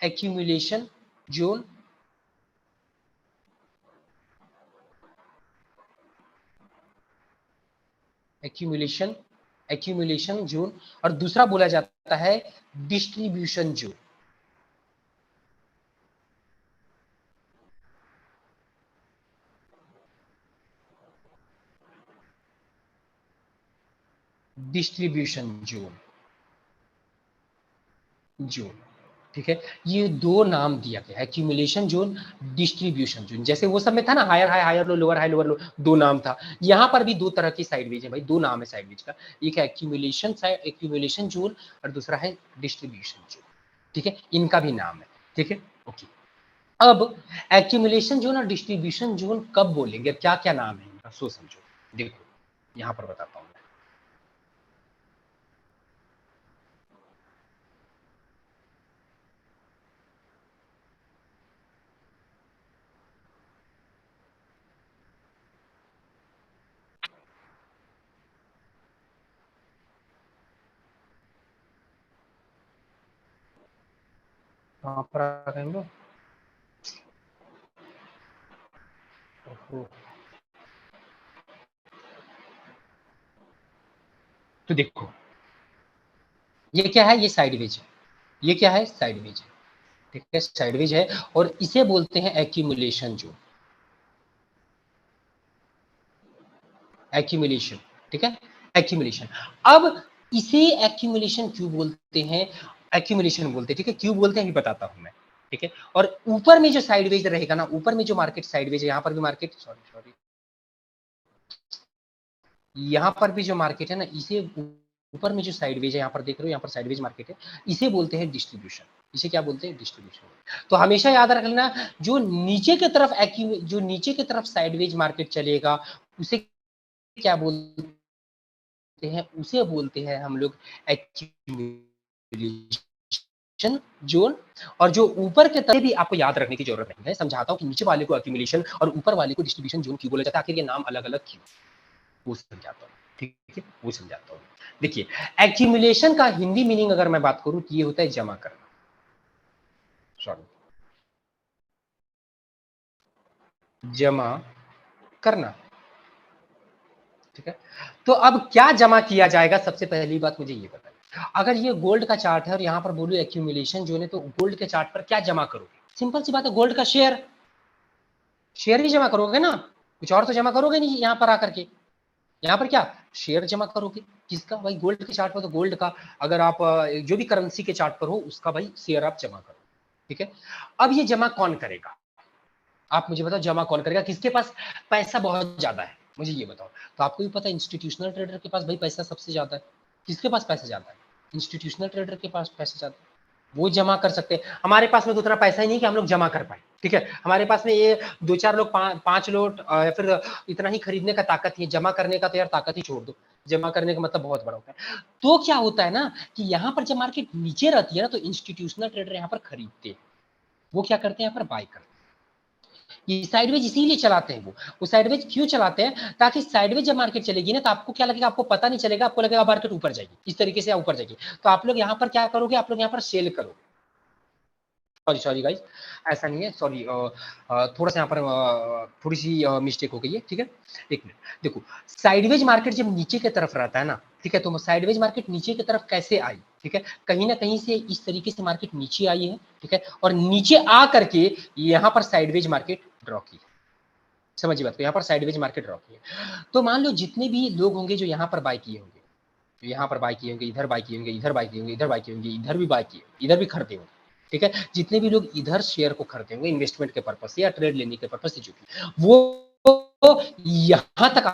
accumulation zone, accumulation accumulation zone, और दूसरा बोला जाता है distribution zone. Distribution zone, zone, ठीक है। ये दो नाम दिया गया है, एक्यूमुलेशन जोन, डिस्ट्रीब्यूशन जोन। जैसे वो सब में था ना, higher high, higher low, lower high, lower low, दो नाम था। यहाँ पर भी दो तरह की साइडवेज है भाई, दो नाम है साइडवेज का। एक है एक्यूमुलेशन जोन, और दूसरा है डिस्ट्रीब्यूशन जोन, ठीक है। इनका भी नाम है, ठीक है, ओके। अब एक्यूमुलेशन जोन और डिस्ट्रीब्यूशन जोन कब बोलेंगे, क्या क्या नाम है इनका, सो समझो। देखो यहां पर बताता हूं मैं। कहां पर आ गए हम लोग? ओहो। तो देखो, ये क्या है, ये साइडवेज है, ये क्या है, साइडवेज है, ठीक है, साइडवेज है। और इसे बोलते हैं एक्यूमुलेशन जोन, एक्यूमुलेशन, ठीक है, एक्यूमुलेशन। अब इसे एक्यूमुलेशन क्यों बोलते हैं, एक्यूमुलेशन बोलते हैं, ठीक है, क्यों बोलते हैं ये बताता हूं मैं, ठीक है। और ऊपर में जो साइडवेज रहेगा ना, ऊपर में जो मार्केट साइडवेज है, यहाँ पर भी मार्केट, सॉरी सॉरी, यहाँ पर भी जो मार्केट है ना, इसे ऊपर में जो साइडवेज है, यहाँ पर देख रहे हो, यहाँ पर साइडवेज मार्केट है, इसे बोलते हैं डिस्ट्रीब्यूशन। इसे क्या बोलते हैं, डिस्ट्रीब्यूशन। तो हमेशा याद रख लेना, जो नीचे की तरफ जो नीचे की तरफ साइडवेज मार्केट चलेगा, उसे क्या बोलते हैं, उसे बोलते हैं हम लोग एक्यूमुलेशन जोन। और जो ऊपर के तरफ भी आपको याद रखने की जरूरत नहीं है, समझाता हूं कि नीचे वाले को एक्यूमुलेशन और ऊपर वाले को डिस्ट्रीब्यूशन जोन क्यों बोला जाता है, आखिर ये नाम अलग अलग क्यों, वो समझाता हूँ, ठीक है, वो समझाता हूँ। देखिए, एक्यूमुलेशन का हिंदी मीनिंग अगर मैं बात करूं तो ये होता है जमा करना, सॉरी, जमा करना, ठीक है। तो अब क्या जमा किया जाएगा, सबसे पहली बात मुझे ये बताइए, अगर ये गोल्ड का चार्ट है और यहाँ पर बोलू एक्यूमुलेशन जोन है, तो गोल्ड के चार्ट पर क्या जमा करोगे, सिंपल सी बात है, गोल्ड का शेयर, शेयर ही जमा करोगे ना, कुछ और तो जमा करोगे नहीं यहाँ पर आकर के। यहाँ पर क्या, शेयर जमा करोगे, किसका भाई, गोल्ड के चार्ट पर तो गोल्ड का, अगर आप जो भी करेंसी के चार्ट पर हो उसका भाई शेयर आप जमा करो, ठीक है। अब ये जमा कौन करेगा, आप मुझे बताओ, जमा कौन करेगा, किसके पास पैसा बहुत ज्यादा है, मुझे ये बताओ। तो आपको भी पता है, इंस्टीट्यूशनल ट्रेडर के पास भाई पैसा सबसे ज्यादा है। किसके पास पैसा ज्यादा है, इंस्टीट्यूशनल ट्रेडर के पास पैसा ज्यादा है, वो जमा कर सकते हैं। हमारे पास में तो उतना पैसा ही नहीं कि हम लोग जमा कर पाए, ठीक है। हमारे पास में ये दो चार लोग, पांच लोग, या फिर इतना ही खरीदने का ताकत ही है, जमा करने का तो यार ताकत ही छोड़ दो, जमा करने का मतलब बहुत बड़ा होता है। तो क्या होता है ना, कि यहाँ पर जब मार्केट नीचे रहती है ना, तो इंस्टीट्यूशनल ट्रेडर यहाँ पर खरीदते हैं, वो क्या करते हैं, यहाँ पर बाय करते हैं। ये साइडवेज इसीलिए चलाते हैं, वो साइडवेज क्यों चलाते हैं, ताकि साइडवेज जब मार्केट चलेगी ना, तो आपको क्या लगेगा, आपको पता नहीं चलेगा, आपको लगेगा मार्केट ऊपर जाएगी, इस तरीके से ऊपर जाएगी। तो आप लोग यहाँ पर क्या करोगे, आप लोग यहाँ पर सेल करोगे, सॉरी सॉरी गाइस, ऐसा नहीं है, सॉरी, थोड़ा सा यहाँ पर थोड़ी सी मिस्टेक हो गई है, ठीक है। एक मिनट, देखो, साइडवेज मार्केट जब नीचे की तरफ रहता है ना, ठीक है, तो साइडवेज मार्केट नीचे की तरफ कैसे आई, ठीक है, कहीं ना कहीं से इस तरीके से मार्केट नीचे आई है, ठीक है, और नीचे आ करके यहाँ पर साइडवेज मार्केट ड्रॉ की, समझिए बात को, यहाँ पर साइडवेज मार्केट ड्रॉ की है। तो मान लो जितने भी लोग होंगे जो यहाँ पर बाय किए होंगे, जो यहाँ पर बाय किए होंगे, इधर बाय किए होंगे, इधर बाय किए होंगे, इधर बाय किए होंगे, इधर भी बाय किए, इधर भी खरीदे होंगे, ठीक है, जितने भी लोग इधर शेयर को खरीदे होंगे इन्वेस्टमेंट के पर्पज से या ट्रेड लेने के पर्पज से, जो भी वो यहाँ तक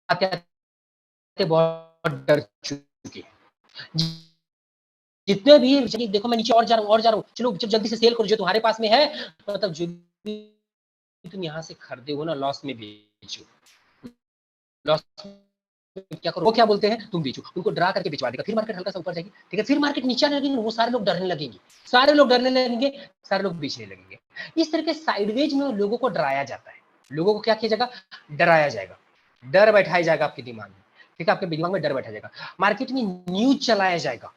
आते आते बहुत डर चुके हैं। जितने भी देखो, मैं नीचे और जा रहा हूँ, और जा रहा हूँ, चलो जल्दी से सेल करो, जो तुम्हारे पास में है, मतलब जो भी तुम यहाँ से खरीदे हो ना, लॉस में बेचो, लॉस क्या करो, वो क्या बोलते हैं तुम बेचो, उनको डरा करके बेचवा देगा, फिर मार्केट हल्का सा ऊपर जाएगी, ठीक है, फिर मार्केट नीचे आने लगेगी, वो सारे लोग डरने लगेंगे, सारे लोग डरने लगेंगे, सारे लोग बेचने लगेंगे। इस तरह के साइडवेज में लोगों को डराया जाता है, लोगों को क्या किया जाएगा, डराया जाएगा, डर बैठाया जाएगा आपके दिमाग में, ठीक है, आपके दिमाग में डर बैठाया जाएगा। मार्केट में न्यूज चलाया जाएगा,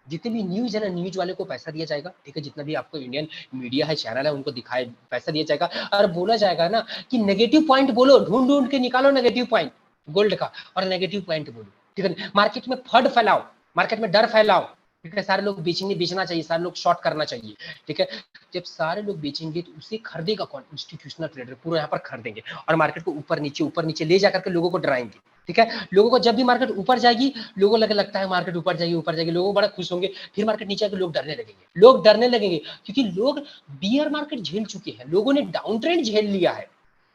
जितने भी न्यूज है ना, न्यूज वाले को पैसा दिया जाएगा, ठीक है, जितना भी आपको इंडियन मीडिया है, चैनल है, उनको दिखाए पैसा दिया जाएगा, और बोला जाएगा ना कि नेगेटिव पॉइंट बोलो, ढूंढ ढूंढ के निकालो नेगेटिव पॉइंट गोल्ड का, और नेगेटिव पॉइंट बोलो, ठीक है, मार्केट में फड फैलाओ, मार्केट में डर फैलाओ, ठीक है, सारे लोग बेचेंगे, बेचना चाहिए, सारे लोग शॉर्ट करना चाहिए, ठीक है, जब सारे लोग बेचेंगे तो उसे खरीदेगा कौन, इंस्टीट्यूशनल ट्रेडर पूरा यहाँ पर खरीदेंगे, और मार्केट को ऊपर नीचे ले जाकर के लोगों को डराएंगे, ठीक है, लोगों को जब भी मार्केट ऊपर जाएगी, लोगों को लगता है मार्केट ऊपर जाएगी, लोगों बड़ा खुश होंगे, फिर मार्केट नीचे आकर लोग डरने लगेंगे, लोग डरने लगेंगे, क्योंकि लोग बियर मार्केट झेल चुके हैं, लोगों ने डाउन ट्रेंड झेल लिया है,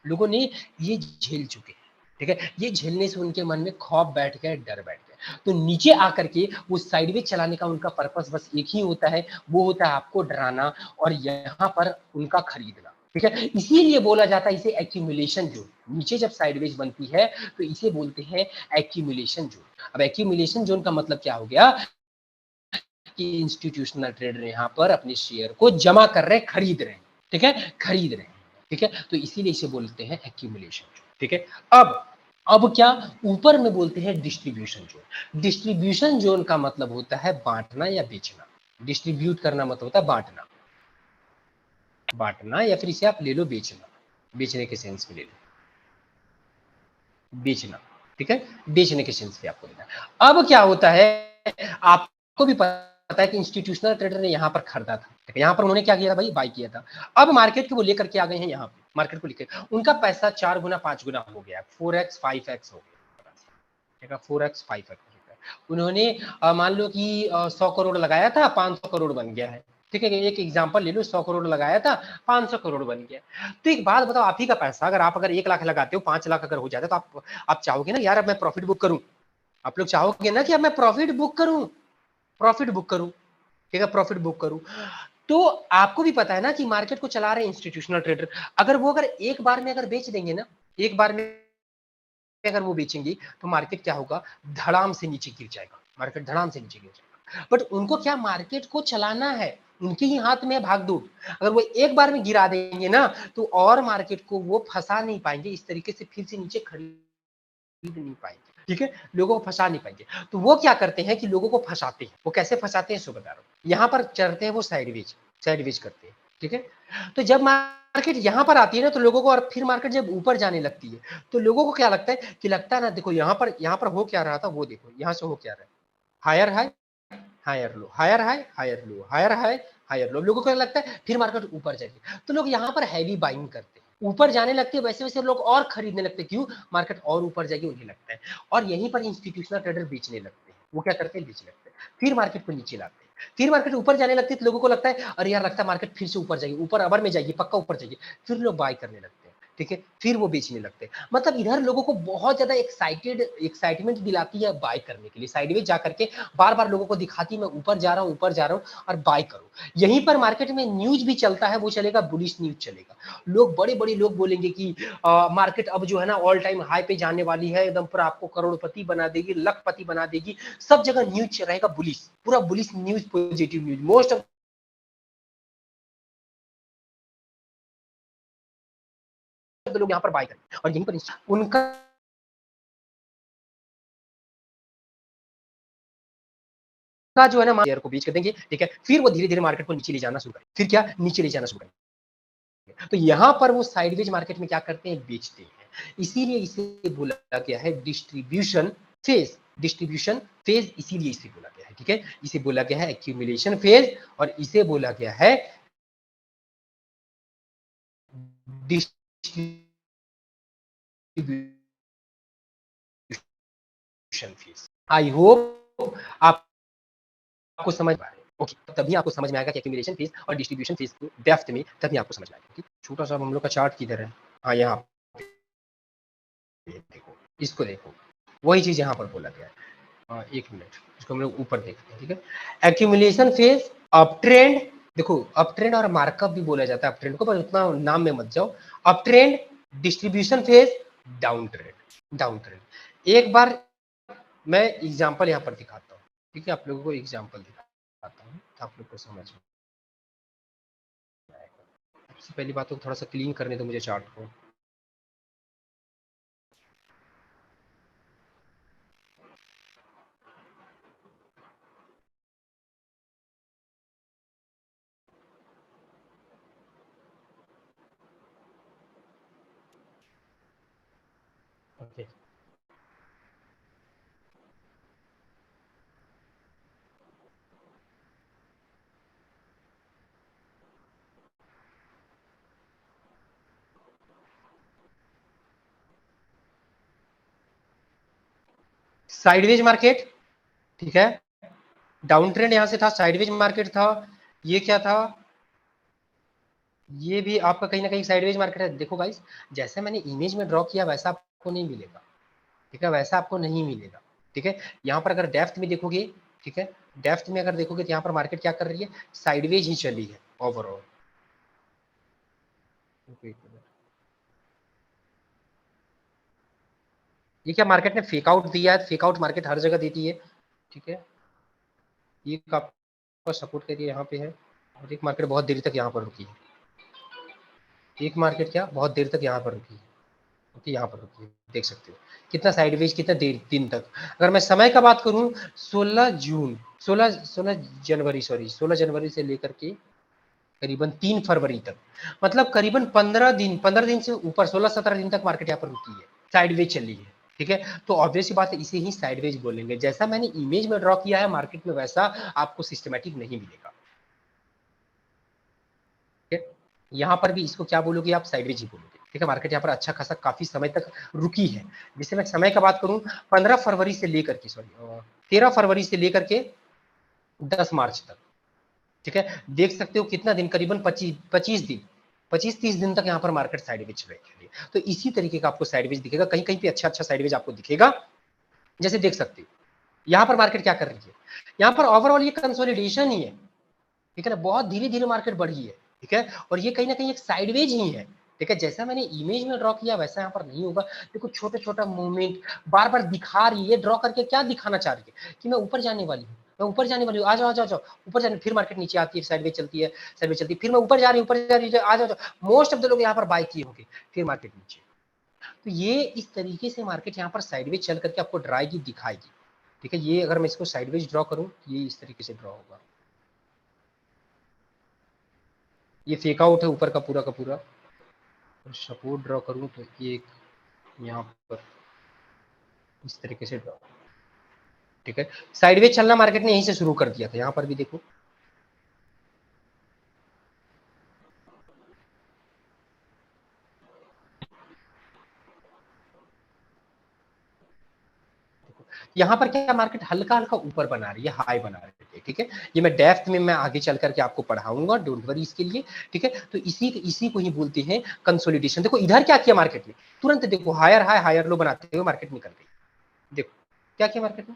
लोगों ने ये झेल चुके हैं, ठीक है, ये झेलने से उनके मन में खौफ बैठ गया, डर बैठ गया, तो नीचे आकर के वो साइडवेज चलाने का उनका पर्पस बस एक ही होता है, वो होता है आपको डराना और यहाँ पर उनका खरीदना, ठीक है, इसीलिए बोला जाता है इसे एक्यूमुलेशन जोन, नीचे जब साइडवेज बनती है तो इसे बोलते हैं एक्यूमुलेशन जोन। अब एक्यूमुलेशन जोन का मतलब क्या हो गया कि इंस्टीट्यूशनल ट्रेडर यहाँ पर अपने शेयर को जमा कर रहे हैं, खरीद रहे हैं, ठीक है, खरीद रहे हैं, ठीक है, तो इसीलिए इसे बोलते हैं एक्यूमुलेशन जोन, ठीक है। अब क्या, ऊपर में बोलते हैं डिस्ट्रीब्यूशन जोन। डिस्ट्रीब्यूशन जोन का मतलब होता है बांटना या बेचना, डिस्ट्रीब्यूट करना मतलब होता है बांटना, बांटना या फिर इसे आप ले लो बेचना, बेचने के सेंस में ले लो, बेचना, ठीक है, बेचने के सेंस में आपको लेना। अब क्या होता है, आपको भी पता है कि इंस्टीट्यूशनल ट्रेडर ने यहाँ पर खरीदा था, यहाँ पर उन्होंने क्या किया था भाई, बाई किया था, अब मार्केट को वो लेकर के आ गए हैं, यहाँ पे मार्केट को लेकर उनका पैसा 4 गुना 5 गुना हो गया, 4x 5x हो गया, 4x 5x हो गया, उन्होंने मान लो कि 100 करोड़ लगाया था, 500 करोड़ बन गया है, ठीक है, एक एग्जांपल ले लो, 100 करोड़ लगाया था, 500 करोड़ बन गया। तो एक बात बताओ, आप ही का पैसा अगर आप 1 लाख लगाते हो, 5 लाख अगर हो जाता है तो आप चाहोगे ना यार अब मैं प्रॉफिट बुक करूं, आप लोग चाहोगे ना कि अब मैं प्रॉफिट बुक करूं, प्रॉफिट बुक करूं, ठीक है, प्रॉफिट बुक करूं। तो आपको भी पता है ना कि मार्केट को चला रहे हैं इंस्टीट्यूशनल ट्रेडर, अगर वो अगर एक बार में अगर बेच देंगे ना, एक बार में अगर वो बेचेंगे तो मार्केट क्या होगा, धड़ाम से नीचे गिर जाएगा, मार्केट धड़ाम से नीचे गिर जाएगा, बट उनको क्या मार्केट को चलाना है, उनके ही हाथ में भाग दौड़, अगर वो एक बार में गिरा देंगे ना तो और मार्केट को वो फंसा नहीं पाएंगे, इस तरीके से फिर से नीचे खरीद नहीं पाएंगे, ठीक है, लोगों को फंसा नहीं पाएंगे, तो वो क्या करते हैं कि लोगों को फंसाते हैं, वो कैसे फंसाते हैं सो बता रहा हूँ, यहाँ पर चढ़ते हैं वो साइडवेज, साइडवेज करते हैं, ठीक है, तो जब मार्केट यहाँ पर आती है ना तो लोगों को, और फिर मार्केट जब ऊपर जाने लगती है तो लोगों को क्या लगता है कि लगता है ना, देखो यहाँ पर हो क्या रहा था, वो देखो यहाँ से हो क्या रहा है, higher high higher low, higher high higher low, higher high higher low, लोगों को लगता है फिर मार्केट ऊपर जाएगी, तो लोग यहाँ पर हैवी बाइंग करते हैं, ऊपर जाने लगते हैं, वैसे वैसे लोग और खरीदने लगते हैं, क्यों, मार्केट और ऊपर जाएगी उन्हें लगता है, और यहीं पर इंस्टीट्यूशनल ट्रेडर बेचने लगते हैं, वो क्या करते हैं, बेचने लगते हैं, फिर मार्केट को नीचे लाते हैं, फिर मार्केट ऊपर जाने लगती है तो लोगों को लगता है अरे यार लगता है मार्केट फिर से ऊपर जाएगी, ऊपर अबर में जाएगी, पक्का ऊपर जाएगी, फिर लोग बाय करने लगते हैं, ठीक है, फिर वो बेचने लगते हैं, मतलब इधर लोगों को बहुत ज्यादा एक्साइटमेंट दिलाती है बाय करने के लिए, साइडवेज जाकर के बार बार लोगों को दिखाती है मैं ऊपर जा रहा हूँ, ऊपर जा रहा हूँ, और बाय करो, यहीं पर मार्केट में न्यूज भी चलता है, वो चलेगा बुलिश न्यूज चलेगा, लोग बड़े बड़े लोग बोलेंगे कि मार्केट अब जो है ना ऑल टाइम हाई पे जाने वाली है, एकदम पूरा आपको करोड़पति बना देगी, लखपति बना देगी, सब जगह न्यूज रहेगा बुलिश, पूरा bullish news, positive news, most of लोग यहाँ पर बाय करें, और यहीं पर उनका का जो है ना शेयर को बेच कर देंगे, ठीक है, फिर वो धीरे धीरे मार्केट को नीचे ले जाना शुरू करें, फिर क्या, नीचे ले जाना शुरू करें, तो यहाँ पर वो साइडवेज मार्केट में क्या करते हैं, बेचते हैं, इसीलिए इसे बोला गया है डिस्ट्रीब्यूशन फेज, डिस्ट्रीब्यूशन फेज इसीलिए इसे बोला गया है, ठीक है, इसे बोला गया है एक्यूमुलेशन फेज, और इसे बोला गया है डिस्ट्रीब्यूशन फेज। आई होप आप आपको समझ में आए, ओके, तभी आपको समझ में आएगा कि एक्यूमुलेशन फेज और डिस्ट्रीब्यूशन फेज को डेप्थ में, तभी आपको समझ में आएगा, छोटा सा हम लोग का चार्ट किधर है, हाँ यहाँ देखो, इसको देखो, वही चीज यहाँ पर बोला गया है, एक मिनट, इसको हम लोग ऊपर देखते हैं, ठीक है, एक्यूमुलेशन फेज, अप ट्रेंड, देखो अप ट्रेंड और मार्कअप भी बोला जाता है अप ट्रेंड को, पर उतना नाम में मत जाओ, up trend, distribution phase, down trend, down trend, एक बार मैं एग्जाम्पल यहाँ पर दिखाता हूँ, ठीक है, आप लोगों को एग्जाम्पल दिखाता हूँ तो आप लोग को समझ में आएगा। सबसे पहली बात तो थोड़ा सा क्लीन करने दो मुझे चार्ट को। ओके, साइडवेज मार्केट, ठीक है, डाउन ट्रेंड यहां से था, साइडवेज मार्केट था, ये क्या था, ये भी आपका कहीं ना कहीं साइडवेज मार्केट है। देखो गाइस, जैसे मैंने इमेज में ड्रॉ किया वैसा आपको नहीं मिलेगा, ठीक है, वैसा आपको नहीं मिलेगा, ठीक है। यहाँ पर अगर डेप्थ में देखोगे, ठीक है, डेप्थ में अगर देखोगे तो यहाँ पर मार्केट क्या कर रही है, साइडवेज ही चली है ओवरऑल। ये क्या मार्केट ने फेक आउट दिया है, फेक आउट मार्केट हर जगह देती है, ठीक है। ये आपका सपोर्ट करिए यहाँ पे है, और एक मार्केट बहुत देर तक यहाँ पर रुकी है, एक मार्केट क्या बहुत देर तक यहाँ पर रुकी है, ओके, यहाँ पर रुकी है, देख सकते हो कितना साइडवेज, कितना देर दिन तक। अगर मैं समय का बात करूं, 16 जून 16 जनवरी, सॉरी 16 जनवरी से लेकर के करीबन 3 फरवरी तक, मतलब करीबन 15 दिन से ऊपर, 16-17 दिन तक मार्केट यहाँ पर रुकी है, साइडवेज चली है, ठीक है। तो ऑब्वियस बात है, इसे ही साइडवेज बोलेंगे। जैसा मैंने इमेज में ड्रॉ किया है मार्केट में वैसा आपको सिस्टमैटिक नहीं मिलेगा, ठीक है। यहाँ पर भी इसको क्या बोलोगे आप, साइडवेज ही बोलोगे, ठीक है। मार्केट यहाँ पर अच्छा खासा काफी समय तक रुकी है। जिससे मैं समय का बात करूं, 15 फरवरी से लेकर के, सॉरी 13 फरवरी से लेकर के 10 मार्च तक, ठीक है। देख सकते हो कितना दिन, करीबन 25 दिन, 25-30 दिन तक यहाँ पर मार्केट साइडवेज चलेगी। तो इसी तरीके का आपको साइडवेज दिखेगा, कहीं कहीं पे अच्छा अच्छा साइडवेज आपको दिखेगा। जैसे देख सकते हो यहाँ पर मार्केट क्या कर रही है, यहाँ पर ओवरऑल ये कंसोलिडेशन ही है, ठीक है ना, बहुत धीरे धीरे मार्केट बढ़ी है, ठीक है। और ये कहीं ना कहीं एक साइडवेज ही है, ठीक है। जैसा मैंने इमेज में ड्रॉ किया वैसा यहाँ पर नहीं होगा। देखो छोटा छोटा मूवमेंट बार बार दिखा रही है, ड्रॉ करके क्या दिखाना चाह रही है कि मैं ऊपर जाने वाली हूँ, मैं ऊपर जाने वाली हूँ, आ जाओ आ जाओ जाओ ऊपर जाने, फिर मार्केट नीचे आती है, साइडवेज चलती है, साइडवेज चलती है, फिर मैं ऊपर जा रही हूँ, ऊपर जा रही हूँ, आ जाओ। मोस्ट ऑफ द लोग यहाँ पर बाय किए होंगे, फिर मार्केट नीचे। तो ये इस तरीके से मार्केट यहाँ पर साइडवेज चल करके आपको ड्राएगी, दिखाएगी, ठीक है। ये अगर मैं इसको साइडवेज ड्रॉ करूँ, ये इस तरीके से ड्रॉ होगा, ये फेक आउट है ऊपर का पूरा। सपोर्ट ड्रॉ करूं तो एक यहाँ पर इस तरीके से ड्रॉ, ठीक है। साइडवेज चलना मार्केट ने यहीं से शुरू कर दिया था, यहाँ पर भी देखो, यहाँ पर क्या मार्केट हल्का हल्का ऊपर बना रही है, हाई बना रही है, ठीक है। ये मैं डेप्थ में मैं आगे चल करके आपको पढ़ाऊंगा, डोंट वरी इसके लिए, ठीक है। तो इसी को ही बोलते हैं कंसोलिडेशन। देखो इधर क्या किया मार्केट ने, तुरंत देखो हायर हाई हायर लो बनाते हुए मार्केट निकल गई, देखो क्या किया मार्केट ने,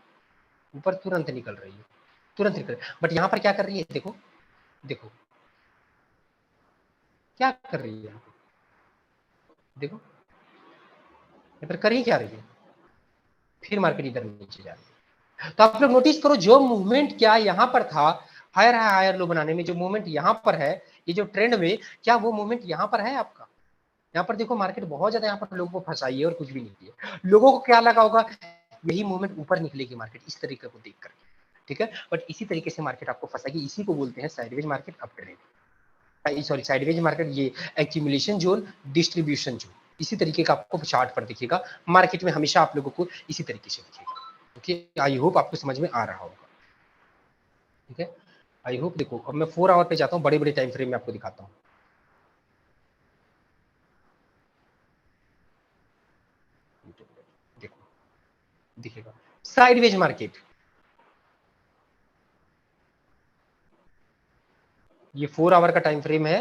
ऊपर तुरंत निकल रही है, तुरंत निकल, बट यहाँ पर क्या कर रही है, देखो देखो क्या कर रही है, देखो यहाँ पर कर ही क्या रही है, फिर मार्केट इधर नीचे जा रही है। तो आप लोग नोटिस करो, जो मूवमेंट क्या यहाँ पर था, हायर हायर लो बनाने में जो मूवमेंट यहाँ पर है, ये जो ट्रेंड में, क्या वो मूवमेंट यहाँ पर है आपका। यहाँ पर देखो मार्केट बहुत ज्यादा यहाँ पर लोगों को फंसाई है और कुछ भी नहीं किया। लोगों को क्या लगा होगा, यही मूवमेंट ऊपर निकलेगी मार्केट इस तरीके को देख करके, ठीक है। बट इसी तरीके से मार्केट आपको फंसाएगी, इसी को बोलते हैं sideways market, up trend, sorry sideways market, ये एक्यूमुलेशन जोन, डिस्ट्रीब्यूशन जोन, इसी तरीके का आपको चार्ट पर दिखेगा। मार्केट में हमेशा आप लोगों को इसी तरीके से दिखेगा, ओके। आई होप आपको समझ में आ रहा होगा, ठीक है। आई होप, देखो अब मैं 4 आवर पे जाता हूँ, बड़े बड़े टाइम फ्रेम में आपको दिखाता हूँ। देखो दिखेगा साइडवेज मार्केट, ये 4 आवर का टाइम फ्रेम है,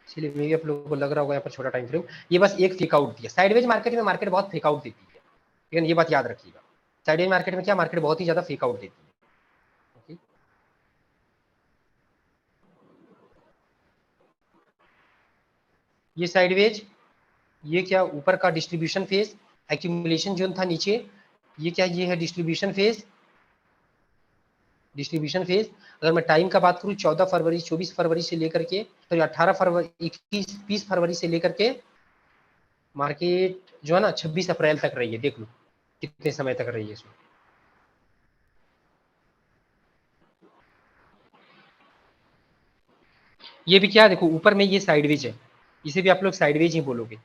इसलिए मे भी आप लोगों को लग रहा होगा यहाँ पर छोटा टाइम फ्रेम। ये बस एक फेक आउट दिया, साइडवेज मार्केट में मार्केट बहुत फेक आउट देती है, ठीक है, ये बात याद रखिएगा। साइडवेज मार्केट में क्या, मार्केट बहुत ही ज्यादा फेक आउट देती है, okay? ये साइडवेज, ये क्या ऊपर का डिस्ट्रीब्यूशन फेज, एक्यूमुलेशन जोन था नीचे, ये क्या, ये है डिस्ट्रीब्यूशन फेज। डिस्ट्रीब्यूशन फेज अगर मैं टाइम का बात करूं 14 फरवरी 24 फरवरी से लेकर के तो 18 फरवरी 21 20 फरवरी से लेकर के मार्केट जो है ना 26 अप्रैल तक रही है। देख लो कितने समय तक रही है इसमें। ये भी क्या देखो ऊपर में ये साइडवेज है, इसे भी आप लोग साइडवेज ही बोलोगे।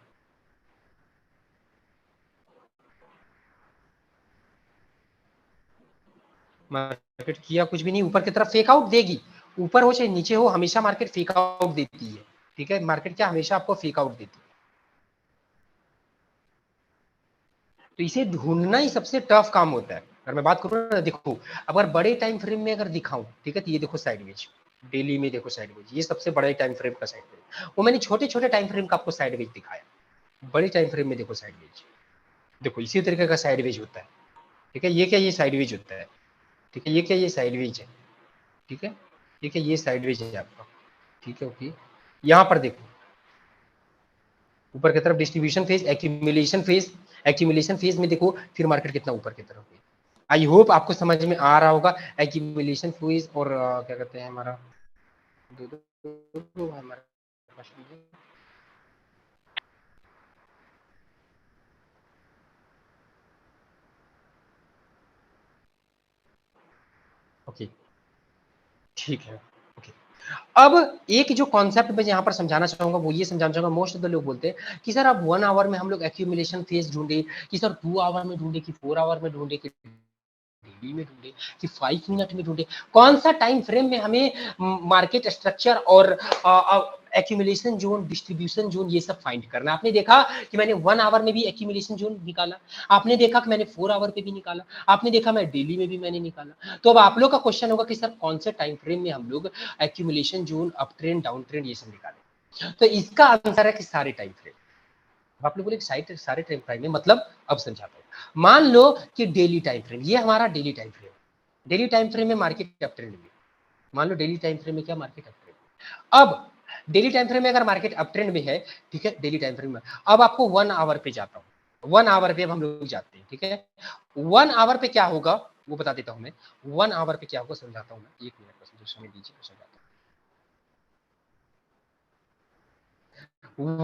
मार्केट किया कुछ भी नहीं, ऊपर की तरफ फेक आउट देगी, ऊपर हो चाहे नीचे हो हमेशा मार्केट फेक आउट देती है। ठीक है, मार्केट क्या हमेशा आपको फेक आउट देती है। तो इसे ढूंढना ही सबसे टफ काम होता है। अगर मैं बात करूँ ना, देखो अगर बड़े टाइम फ्रेम में अगर दिखाऊं, ठीक है, तो ये देखो साइडवेज, डेली में देखो साइडवेज, ये सबसे बड़े टाइम फ्रेम का साइडवेज। वो मैंने छोटे छोटे टाइम फ्रेम का आपको साइडवेज दिखाया, बड़े टाइम फ्रेम में देखो साइडवेज, देखो इसी तरीके का साइडवेज होता है। ठीक है, ये क्या, ये साइडवेज होता है। ठीक है, ये क्या, ये साइडवेज है। ठीक है, ठीक है, ये साइडवेज है आपका। ठीक है, ओके। यहाँ पर देखो ऊपर की तरफ distribution phase, accumulation phase, accumulation phase में देखो फिर मार्केट कितना ऊपर की तरफ है। आई होप आपको समझ में आ रहा होगा एक्यूमुलेशन फेज और क्या कहते हैं हमारा हमारा ओके, ठीक है, ओके। अब एक जो कॉन्सेप्ट मैं यहाँ पर समझाना चाहूंगा वो ये समझाना चाहूंगा, मोस्ट ऑफ द लोग बोलते हैं कि सर आप 1 आवर में हम लोग एक्यूमुलेशन फेज ढूंढे, कि सर 2 आवर में ढूंढे, कि 4 आवर में ढूंढे, कि डेली में ढूंढे, कि 5 मिनट में ढूंढे, कौन सा टाइम फ्रेम में हमें मार्केट स्ट्रक्चर और एक्यूमुलेशन जोन, डिस्ट्रीब्यूशन जोन ये सब फाइंड करना। आपने देखा कि मैंने 1 आवर में भी एक्यूमुलेशन जोन निकाला, आपने देखा कि मैंने 4 आवर पे भी निकाला, आपने देखा मैं डेली में भी मैंने निकाला। तो अब आप लोग का क्वेश्चन होगा कि सर कौन से टाइम फ्रेम में हम लोग accumulation zone, up trend, down trend ये सब निकालें। तो इसका आंसर है कि सारे टाइम फ्रेम। आप लोग बोले सारे टाइम फ्रेम में मतलब, अब समझाता हूं। मान लो कि डेली टाइम फ्रेम, ये हमारा daily time frame, daily time frame में मार्केट अप ट्रेंड में, मान लो डेली टाइम फ्रेम में क्या, मार्केट अप ट्रेंड। अब डेली टाइम फ्रेम में अगर मार्केट अप ट्रेंड में है, ठीक है, डेली टाइम फ्रेम में, अब आपको 1 आवर पे जाता हूं, 1 आवर पे अब हम लोग जाते हैं। ठीक है, 1 आवर पे क्या होगा वो बता देता हूं मैं, 1 आवर पे क्या होगा समझाता हूं मैं, 1 मिनट बस समय दीजिए, समझाता हूं।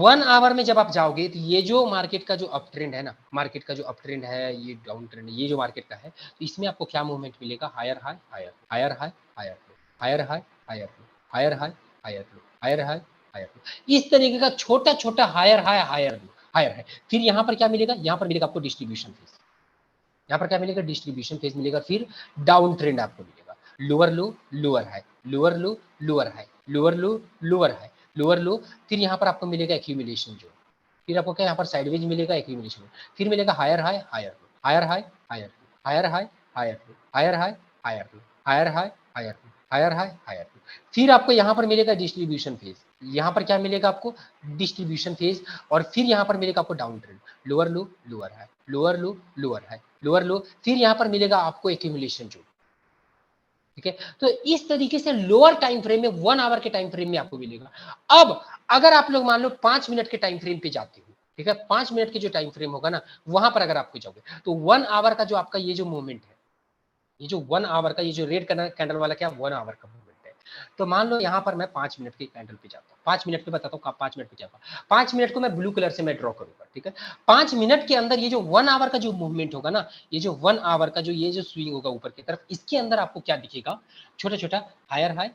1 आवर में जब आप जाओगे तो ये जो मार्केट का जो अप ट्रेंड है ना, मार्केट का जो अप ट्रेंड है, ये डाउन ट्रेंड है, ये जो मार्केट का है, तो इसमें आपको क्या मूवमेंट मिलेगा, higher high higher, higher high higher low, higher high higher low, higher high higher low, higher high higher low, इस तरीके का छोटा छोटा higher high higher low, higher है। फिर यहाँ पर क्या मिलेगा, यहाँ पर मिलेगा आपको डिस्ट्रीब्यूशन फेज, यहाँ पर क्या मिलेगा, डिस्ट्रीब्यूशन फेज मिलेगा। फिर डाउन ट्रेंड आपको मिलेगा, lower low lower high, lower low lower high, lower low lower high, lower लो। फिर यहाँ पर आपको मिलेगा एक्यूमुलेशन जोन, फिर आपको क्या यहाँ पर साइडवेज मिलेगा एक्यूमुलेशन, फिर मिलेगा higher high higher low, higher high higher low, higher high higher low, higher high higher low, higher high higher low, higher high higher low. फिर आपको यहाँ पर मिलेगा डिस्ट्रीब्यूशन फेज, यहाँ पर क्या मिलेगा आपको, डिस्ट्रीब्यूशन फेज। और फिर यहाँ पर मिलेगा आपको down trend, lower low lower high, lower low lower high, lower लो। फिर यहाँ पर मिलेगा आपको एक्यूमुलेशन जोन। ठीक है, तो इस तरीके से लोअर टाइम फ्रेम में 1 आवर के टाइम फ्रेम में आपको मिलेगा। अब अगर आप लोग मान लो 5 मिनट के टाइम फ्रेम पे जाते हो, ठीक है, 5 मिनट के जो टाइम फ्रेम होगा ना, वहां पर अगर आपको जाओगे तो 1 आवर का जो आपका ये जो मूवमेंट है, ये जो 1 आवर का ये जो रेड कैंडल वाला क्या, 1 आवर का मूवमेंट है। तो मान लो यहाँ पर मैं 5 मिनट के कैंडल पे जाता हूँ, 5 मिनट पे बताता हूँ 5 मिनट पे जाऊंगा, 5 मिनट को मैं ब्लू कलर से मैं ड्रॉ करूंगा। ठीक है, 5 मिनट के अंदर ये जो 1 आवर का जो मूवमेंट होगा ना, ये जो 1 आवर का जो ये जो स्विंग होगा ऊपर की तरफ, इसके अंदर आपको क्या दिखेगा, छोटा छोटा higher high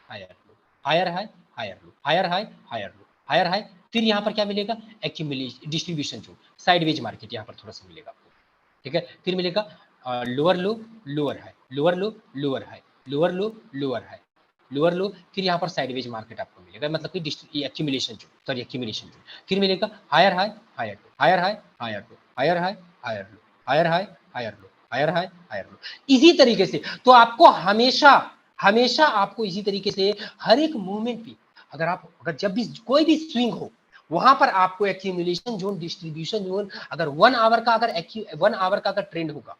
higher low, higher high higher low, higher high higher low, higher high. फिर यहाँ पर क्या मिलेगा, एक्यूमुलेशन डिस्ट्रीब्यूशन जो साइडवेज मार्केट यहाँ पर थोड़ा सा मिलेगा आपको। ठीक है, फिर मिलेगा lower low lower high, lower low lower high, lower low lower high, lower लो। फिर यहाँ पर साइडवेज मार्केट आपको मिलेगा, मतलब कि एक्यूमुलेशन जो, सॉरी एक्यूमुलेशन जो। फिर मिलेगा higher high higher low, higher high higher low, higher high higher low, higher high higher low, higher high higher low. इसी तरीके से तो आपको हमेशा, हमेशा आपको इसी तरीके से हर एक मूवमेंट पे, अगर आप अगर जब भी कोई भी स्विंग हो, वहां पर आपको एक्यूमुलेशन जोन, डिस्ट्रीब्यूशन जोन, अगर 1 आवर का अगर 1 आवर का अगर ट्रेंड होगा,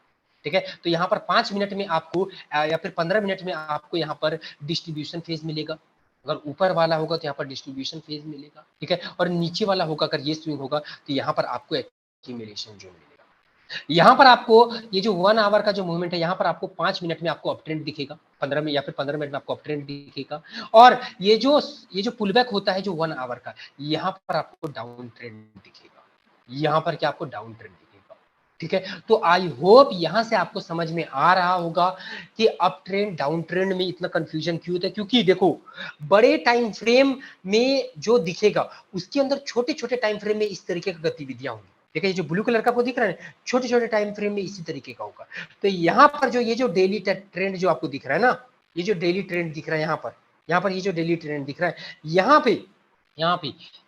ठीक है, तो यहाँ पर 5 मिनट में आपको या फिर 15 मिनट में आपको यहाँ पर डिस्ट्रीब्यूशन फेज मिलेगा। अगर ऊपर वाला होगा तो यहाँ पर डिस्ट्रीब्यूशन फेज मिलेगा। ठीक है, और नीचे वाला होगा अगर ये स्विंग होगा तो यहाँ पर आपको एक्यूमुलेशन जोन मिलेगा। यहाँ पर आपको ये जो 1 आवर का जो मूवमेंट है, यहाँ पर आपको 5 मिनट में आपको अप ट्रेंड दिखेगा, 15 में या फिर 15 मिनट में आपको अप ट्रेंड दिखेगा। और ये जो पुल बैक होता है जो 1 आवर का, यहाँ पर आपको डाउन ट्रेंड दिखेगा। यहाँ पर क्या आपको डाउन ट्रेंड दिखेगा, ठीक है। तो आई होप यहाँ से आपको समझ में आ रहा होगा कि अप ट्रेंड डाउन ट्रेंड में इतना कंफ्यूजन क्यों था, क्योंकि देखो बड़े टाइम फ्रेम में जो दिखेगा उसके अंदर छोटे छोटे टाइम फ्रेम में इस तरीके की गतिविधियां होंगी। देखिए ये जो ब्लू कलर का आपको दिख रहा है, छोटे छोटे टाइम फ्रेम में इसी तरीके का होगा। तो यहाँ पर जो ये जो डेली ट्रेंड जो आपको दिख रहा है ना, ये जो डेली ट्रेंड दिख रहा है यहाँ पर ये जो डेली ट्रेंड दिख रहा है, यहाँ पे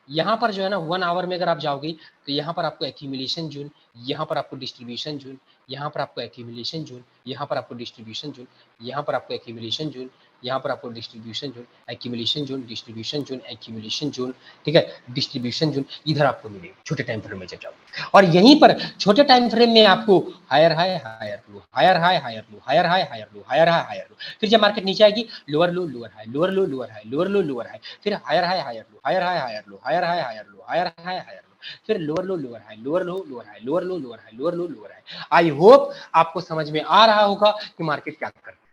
यहाँ पर जो है ना 1 आवर में अगर आप जाओगे तो यहाँ पर आपको एक्यूमुलेशन जोन, यहाँ पर आपको डिस्ट्रीब्यूशन जोन, यहाँ पर आपको एक्यूमुलेशन जोन, यहाँ पर आपको डिस्ट्रीब्यूशन जोन, यहाँ पर आपको एक्यूमुलेशन जोन, यहाँ पर आपको distribution zone, accumulation zone, distribution zone, accumulation zone, ठीक है, डिस्ट्रीब्यूशन जोन इधर आपको मिलेगा छोटे टाइम फ्रेम में जब जाओगे। और यहीं पर छोटे टाइम फ्रेम में आपको higher high higher low, higher high higher low, higher high higher low, higher high higher low, फिर जब मार्केट नीचे आएगी lower low lower high, lower low lower high, lower low lower high, फिर higher high higher low, higher high higher low, higher high higher low, higher high higher low, फिर lower low lower high, lower low lower high, lower low lower high, lower low lower high. I hope आपको समझ में आ रहा होगा कि market क्या करती है,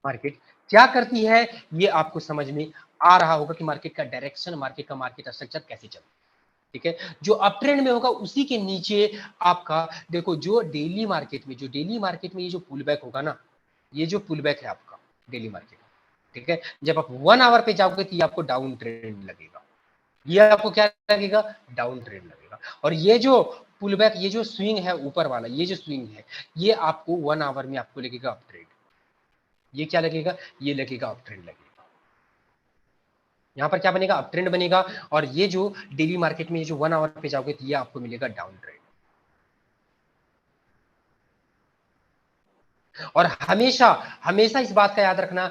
मार्केट क्या करती है, ये आपको समझ में आ रहा होगा कि मार्केट का डायरेक्शन, मार्केट का मार्केट स्ट्रक्चर कैसे चलता है, ठीक है। जो अप ट्रेंड में होगा उसी के नीचे आपका देखो जो डेली मार्केट में, ये जो पुल बैक होगा ना, ये जो पुल बैक है आपका डेली मार्केट, ठीक है, जब आप 1 आवर पे जाओगे तो ये आपको डाउन ट्रेंड लगेगा, ये आपको क्या लगेगा, डाउन ट्रेंड लगेगा। और ये जो पुल बैक, ये जो स्विंग है ऊपर वाला, ये जो स्विंग है, ये आपको 1 आवर में आपको लगेगा अप ट्रेंड, ये क्या लगेगा, ये लगेगा अप ट्रेंड लगेगा। यहाँ पर क्या बनेगा, अप ट्रेंड बनेगा। और ये जो डेली मार्केट में ये जो 1 आवर पे जाओगे तो ये आपको मिलेगा डाउन ट्रेंड। और हमेशा हमेशा इस बात का याद रखना,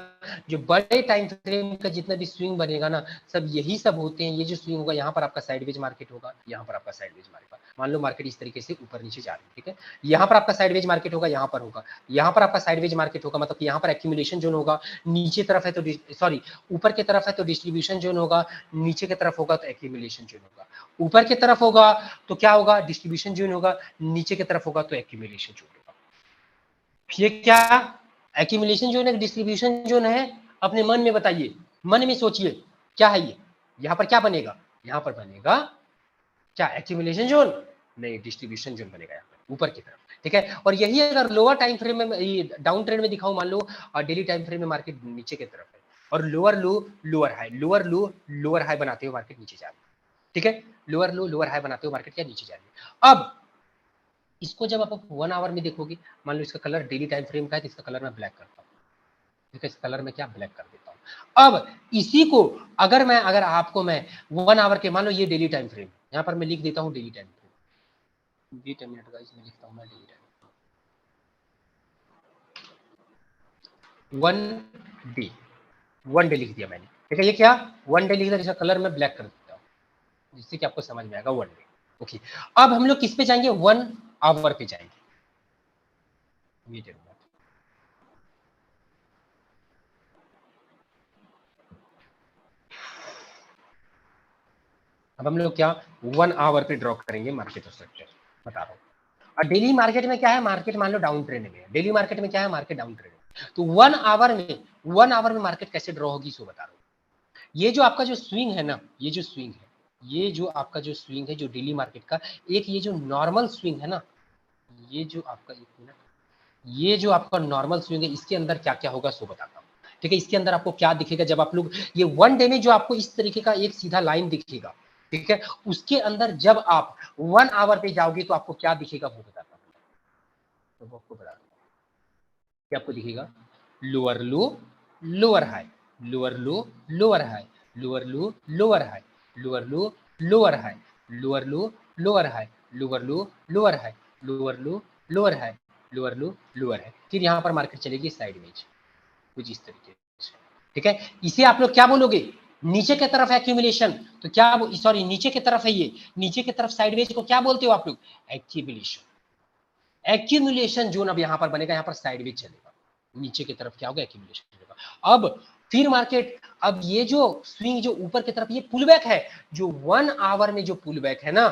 जो बड़े टाइम फ्रेम का जितना भी स्विंग बनेगा ना, सब यही सब होते हैं। ये जो स्विंग होगा, यहाँ पर आपका साइडवेज मार्केट होगा, यहाँ पर आपका साइडवेज मार्केट, मान लो मार्केट इस तरीके से ऊपर नीचे जा रही है, ठीक है, यहाँ पर आपका साइडवेज मार्केट होगा, यहाँ पर होगा, यहाँ पर आपका साइडवेज मार्केट होगा, मतलब कि यहाँ पर एक्यूमुलेशन जोन होगा, नीचे तरफ है तो सॉरी ऊपर की तरफ है तो डिस्ट्रीब्यूशन जोन होगा, नीचे की तरफ होगा तो एक्यूमुलेशन जोन होगा, ऊपर की तरफ होगा तो क्या होगा, डिस्ट्रीब्यूशन जोन होगा, नीचे की तरफ होगा तो एक्यूमुलेशन जोन होगा। ये क्या एक्यूमुलेशन जोन है, डिस्ट्रीब्यूशन जोन है, अपने मन में बताइए, मन में सोचिए क्या है ये, यहाँ पर क्या बनेगा, यहाँ पर बनेगा क्या एक्यूमुलेशन जोन, नहीं डिस्ट्रीब्यूशन जोन बनेगा यहाँ पर ऊपर की तरफ, ठीक है। और यही अगर लोअर टाइम फ्रेम में डाउन ट्रेंड में दिखाऊं, मान लो डेली टाइम फ्रेम में मार्केट नीचे की तरफ है और lower low lower high, lower low lower high बनाते हुए मार्केट नीचे जा रही है, ठीक है, लोअर लो लोअर हाई बनाते हुए मार्केट क्या नीचे जा रही है। अब इसको जब आप 1 आवर में देखोगे, मान लो इसका कलर डेली टाइम फ्रेम का है तो इसका कलर मैं ब्लैक करता हूँ, ठीक है, इस कलर में क्या ब्लैक कर देता हूँ। अब इसी को अगर आपको मैं 1 आवर के, मान लो ये डेली टाइम फ्रेम, यहाँ पर मैं लिख देता हूँ daily time frame, wait a minute guys, मैं लिखता हूँ मैं डेली टाइम 1 डे, 1 डे लिख दिया मैंने, ठीक है, ये क्या 1 डे लिख दिया, इसका कलर मैं ब्लैक कर देता हूँ जिससे कि आपको समझ में आएगा 1 डे। ओके, अब हम लोग किस पे जाएंगे, 1 आवर पे जाएंगे, ये जरूर। अब हम लोग क्या 1 आवर पे ड्रॉ करेंगे मार्केट स्ट्रक्चर, बता रहा हूँ। और डेली मार्केट में क्या है, मार्केट मान लो डाउन ट्रेंड में है, डेली मार्केट में क्या है, मार्केट डाउन ट्रेंड में, तो 1 आवर में मार्केट कैसे ड्रॉ होगी सो बता रहा हूँ। ये जो आपका जो स्विंग है ना, ये जो स्विंग है, ये जो आपका जो स्विंग है जो डेली मार्केट का, एक ये जो नॉर्मल स्विंग है ना, ये जो आपका एक मिनट, ये जो आपका नॉर्मल स्विंग है, इसके अंदर क्या क्या होगा सो बताता हूँ, ठीक है। इसके अंदर आपको क्या दिखेगा जब आप लोग ये 1 डे में जो आपको इस तरीके का एक सीधा लाइन दिखेगा, ठीक है, उसके अंदर जब आप 1 आवर पे जाओगे तो आपको क्या दिखेगा वो बताता हूँ, तो वो आपको बताता हूँ क्या आपको दिखेगा, lower low lower high, lower low lower high, lower low lower high, lower low lower high, lower low lower high, lower low lower high, lower low lower high, lower low lower high, फिर यहाँ पर market चलेगी sideways कुछ इस तरीके से, ठीक है। इसे आप लोग क्या बोलोगे, नीचे की तरफ एक्यूमुलेशन, तो क्या, सॉरी नीचे की तरफ है ये, नीचे की तरफ साइडवेज को क्या बोलते हो आप लोग, एक्यूमुलेशन। एक्यूमुलेशन जोन अब यहाँ पर बनेगा, यहाँ पर साइडवेज चलेगा, नीचे की तरफ क्या होगा, एक्यूमुलेशन चलेगा। अब फिर मार्केट, अब ये जो स्विंग जो ऊपर की तरफ ये पुल बैक है, जो 1 आवर में जो पुल बैक है ना,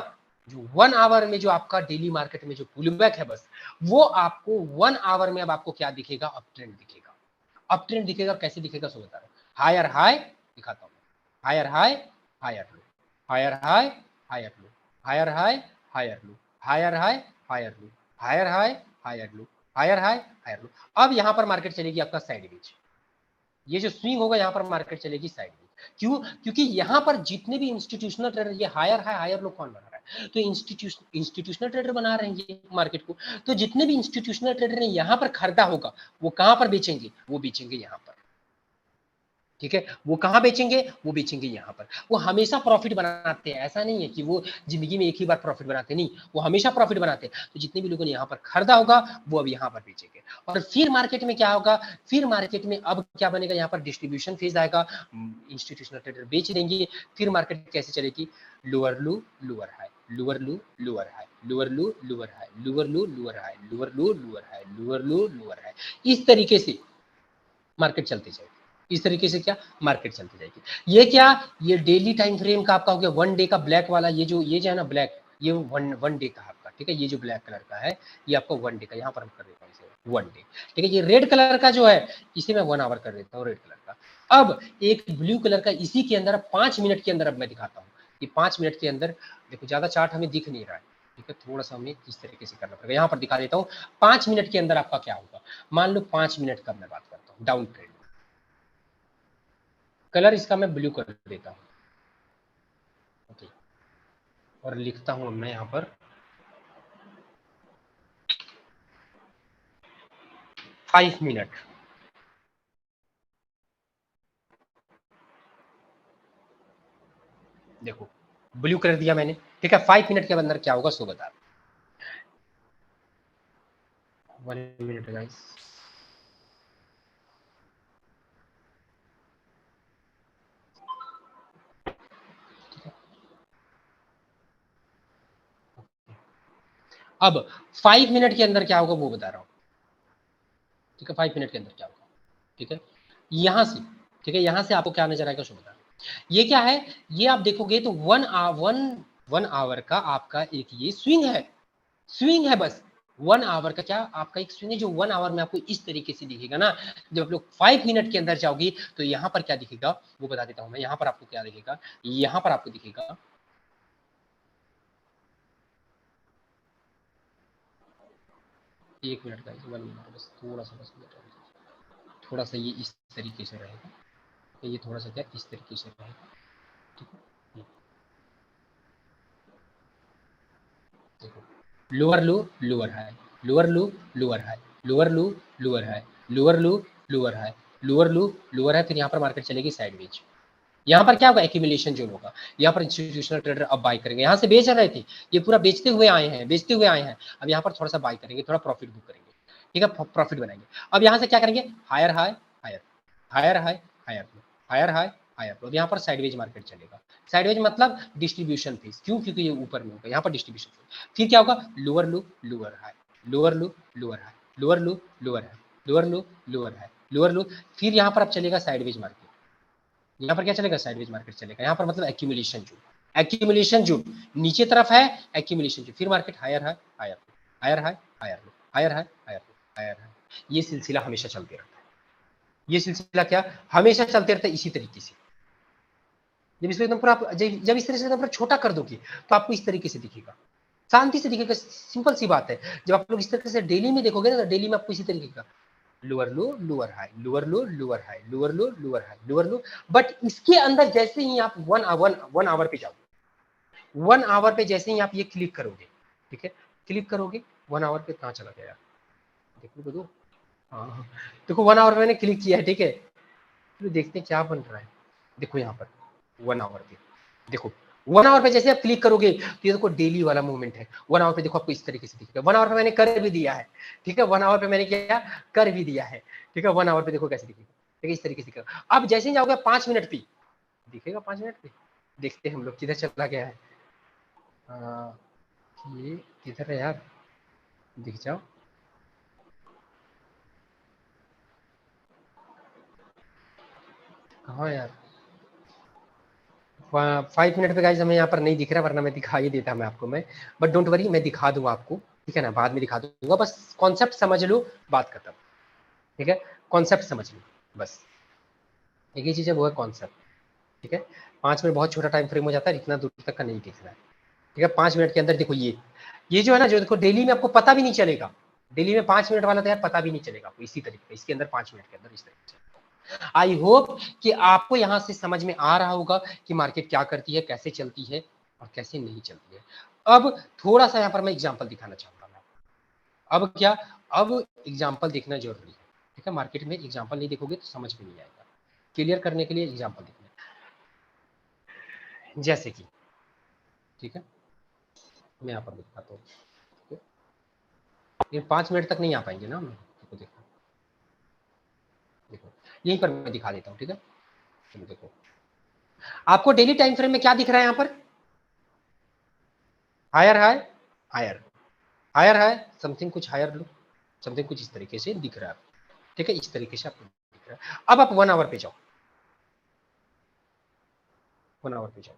जो 1 आवर में जो आपका डेली मार्केट में जो पुलबैक है बस, वो आपको 1 आवर में अब आपको क्या दिखेगा? अप ट्रेंड दिखेगा। अप ट्रेंड दिखेगा, कैसे दिखेगा सो बता रहा हूँ। हायर हाई दिखाता हूँ, higher high, higher low, higher high, higher low, higher high, higher low, higher high, higher low, higher high, higher low, higher high, higher low. अब यहाँ पर मार्केट चलेगी आपका साइडवेज। ये जो स्विंग होगा यहाँ पर मार्केट चलेगी साइडवेज। क्यों? क्योंकि यहाँ पर जितने भी इंस्टीट्यूशनल ट्रेडर, ये हायर हाई हायर लो कौन बना रहा है? तो इंस्टीट्यूशनल ट्रेडर बना रहे हैं ये मार्केट को। तो जितने भी इंस्टीट्यूशनल ट्रेडर ने यहाँ पर खरीदा होगा, वो कहाँ पर बेचेंगे? वो बेचेंगे यहाँ पर। ठीक है, वो कहाँ बेचेंगे? वो बेचेंगे यहाँ पर। वो हमेशा प्रॉफिट बनाते हैं, ऐसा नहीं है कि वो जिंदगी में एक ही बार प्रॉफिट बनाते, नहीं, वो हमेशा प्रॉफिट बनाते हैं। तो जितने भी लोगों ने यहाँ पर खरीदा होगा, वो अब यहाँ पर बेचेंगे। और फिर मार्केट में क्या होगा? फिर मार्केट में अब क्या बनेगा? यहाँ पर डिस्ट्रीब्यूशन फेज आएगा, इंस्टीट्यूशनल ट्रेडर बेच देंगे। फिर मार्केट कैसे चलेगी? लोअर लू, लोअर हाई, लोअर लू, लोअर हाई, लोअर लू, लोअर हाई, लोअर लू, लोअर हाई, लोअर लू, लोअर हाई, लोअर लू, लोअर हाई। इस तरीके से मार्केट चलती जाएगी। इस तरीके से क्या? मार्केट चलती जाएगी। ये क्या? ये डेली टाइम फ्रेम का आपका हो गया, 1 डे का ब्लैक वाला। ये जो है ना ब्लैक, ये वन डे का आपका, ठीक है। ये जो ब्लैक कलर का है, ये आपका 1 डे का, यहाँ पर हम कर देता हूँ इसे 1 डे, ठीक है। ये रेड कलर का जो है, इसे मैं 1 आवर कर देता हूँ, रेड कलर का। अब एक ब्लू कलर का, इसी के अंदर 5 मिनट के अंदर अब मैं दिखाता हूँ कि 5 मिनट के अंदर देखो, ज्यादा चार्ट हमें दिख नहीं रहा है, ठीक है। थोड़ा सा हमें किस तरीके से करना पड़ेगा, यहाँ पर दिखा देता हूँ 5 मिनट के अंदर आपका क्या होगा। मान लो 5 मिनट का मैं बात करता हूँ, डाउन ट्रेंड। कलर इसका मैं ब्लू कर देता हूँ, ओके। और लिखता हूँ मैं यहाँ पर 5 मिनट। देखो, ब्लू कर दिया मैंने, ठीक है। 5 मिनट के अंदर क्या होगा सो बता। 1 मिनट गाइस। अब 5 मिनट के अंदर क्या होगा वो बता रहा हूँ, ठीक है। 5 मिनट के अंदर क्या होगा, ठीक है। यहां से, ठीक है, यहां से आपको क्या नजर आएगा सो बता रहा हूँ। ये क्या है? ये आप देखोगे तो 1 आवर का आपका एक ये स्विंग है, स्विंग है बस। 1 आवर का क्या आपका एक स्विंग है, जो 1 आवर में आपको इस तरीके से दिखेगा ना। जब आप लोग 5 मिनट के अंदर जाओगी तो यहाँ पर क्या दिखेगा वो बता देता हूँ मैं। यहाँ पर आपको क्या दिखेगा? यहाँ पर आपको दिखेगा, 1 मिनट का, 1 मिनट बस, थोड़ा सा बस, थोड़ा सा ये इस तरीके से रहेगा, तो ये थोड़ा सा क्या इस तरीके से रहेगा, ठीक है। देखो, lower low, lower high, lower low, lower high, lower low, lower high, lower low, lower high, lower low, lower high. फिर यहाँ पर मार्केट चलेगी साइडवेज। यहाँ पर क्या होगा? एक्यूमुलेशन जोन होगा। यहाँ पर इंस्टीट्यूशनल ट्रेडर अब बाई करेंगे, यहाँ से बेच रहे थे, ये पूरा बेचते हुए आए हैं, बेचते हुए आए हैं। अब यहाँ पर थोड़ा सा बाई करेंगे, थोड़ा प्रॉफिट बुक करेंगे, ठीक है, प्रॉफिट बनाएंगे। अब यहाँ से क्या करेंगे? Higher high, higher, higher high, higher low, higher high, higher low. यहाँ पर साइडवेज मार्केट चलेगा। साइडवेज मतलब डिस्ट्रीब्यूशन फीस, क्यों? क्योंकि ये ऊपर में होगा, यहाँ पर डिस्ट्रीब्यूशन फीस। फिर क्या होगा? Lower low, lower high, lower low, lower high, lower low, lower high, lower low, lower high, lower लो। फिर यहाँ पर अब चलेगा साइडवेज मार्केट। यहाँ पर क्या चलेगा? साइडवेज मार्केट चलेगा। यहाँ पर मतलब एक्यूमुलेशन जोन, एक्यूमुलेशन जोन नीचे तरफ है, एक्यूमुलेशन जोन। फिर मार्केट हायर है, हायर, हायर है, हायर लो, हायर है, हायर लो, हायर है। ये सिलसिला हमेशा चलते रहता है। ये सिलसिला क्या हमेशा चलते रहता है इसी तरीके से। जब इसको एकदम पूरा, जब इस तरह से एकदम पूरा छोटा कर दोगे तो आपको इस तरीके से दिखेगा, शांति से दिखेगा। सिंपल सी बात है। जब आप लोग इस तरीके से डेली में देखोगे ना, तो डेली में आपको इसी तरीके का lower low, lower high, lower low, lower high, lower low, lower high, lower low. But इसके अंदर जैसे ही आप 1 आवर पे जाओगे, 1 आवर पे जैसे ही आप ये क्लिक करोगे, ठीक है, क्लिक करोगे 1 आवर पे, कहाँ चला गया यार, देखो दो। हाँ हाँ। देखो 1 आवर मैंने क्लिक किया है, ठीक है। तो देखते हैं क्या बन रहा है। देखो यहाँ पर 1 आवर पे, देखो 1 आवर पे जैसे आप क्लिक करोगे तो ये देखो डेली वाला मूवमेंट है। 1 आवर पे देखो आपको इस तरीके से दिखेगा। 1 आवर पे मैंने कर भी दिया है, ठीक है। 1 आवर पे मैंने क्या कर भी दिया है, ठीक है। 1 आवर पे देखो कैसे दिखेगा, ठीक है, इस तरीके से दिखेगा। अब जैसे ही जाओगे 5 मिनट पे दिखेगा, 5 मिनट पे देखते हैं हम लोग किधर चला गया है। ये किधर है यार, दिख जाओ। कहाँ यार, 5 मिनट पे गाइस हमें यहाँ पर नहीं दिख रहा, वरना मैं दिखा ही देता मैं आपको, मैं बट डोंट वरी, मैं दिखा दूंगा आपको, ठीक है ना, बाद में दिखा दूंगा, बस कॉन्सेप्ट समझ लो, बात खत्म, ठीक है, कॉन्सेप्ट समझ लो बस, एक ही चीज है, वो है कॉन्सेप्ट, ठीक है। 5 मिनट बहुत छोटा टाइम फ्रेम हो जाता है, इतना दूर तक का नहीं दिख रहा है, ठीक है। 5 मिनट के अंदर देखो ये जो है ना, जो देखो डेली में आपको पता भी नहीं चलेगा, डेली में 5 मिनट वाला तो यार पता भी नहीं चलेगा आपको, इसी तरीके इसके अंदर 5 मिनट के अंदर इस तरीके से। आई होप कि आपको यहां से समझ में आ रहा होगा कि मार्केट क्या करती है, कैसे चलती है और कैसे नहीं चलती है। अब थोड़ा सा यहां पर मैं एग्जांपल दिखाना चाहता हूं, अब क्या, अब एग्जांपल देखना जरूरी है, ठीक है। मार्केट में एग्जांपल नहीं देखोगे तो समझ में नहीं आएगा, क्लियर करने के लिए एग्जांपल देखना, जैसे कि, ठीक है, मैं यहाँ पर दिखाता हूँ, ठीक है, ये 5 मिनट तक नहीं आ पाएंगे ना हम, देखो देखो देखो, यहीं पर मैं दिखा देता हूँ, ठीक है। चलो देखो, आपको डेली टाइम फ्रेम में क्या दिख रहा है यहाँ पर, higher high, higher higher high, something कुछ हायर लो, समथिंग कुछ इस तरीके से दिख रहा है, ठीक है, इस तरीके से आपको दिख रहा है। अब आप 1 आवर पे जाओ, 1 आवर पे जाओ,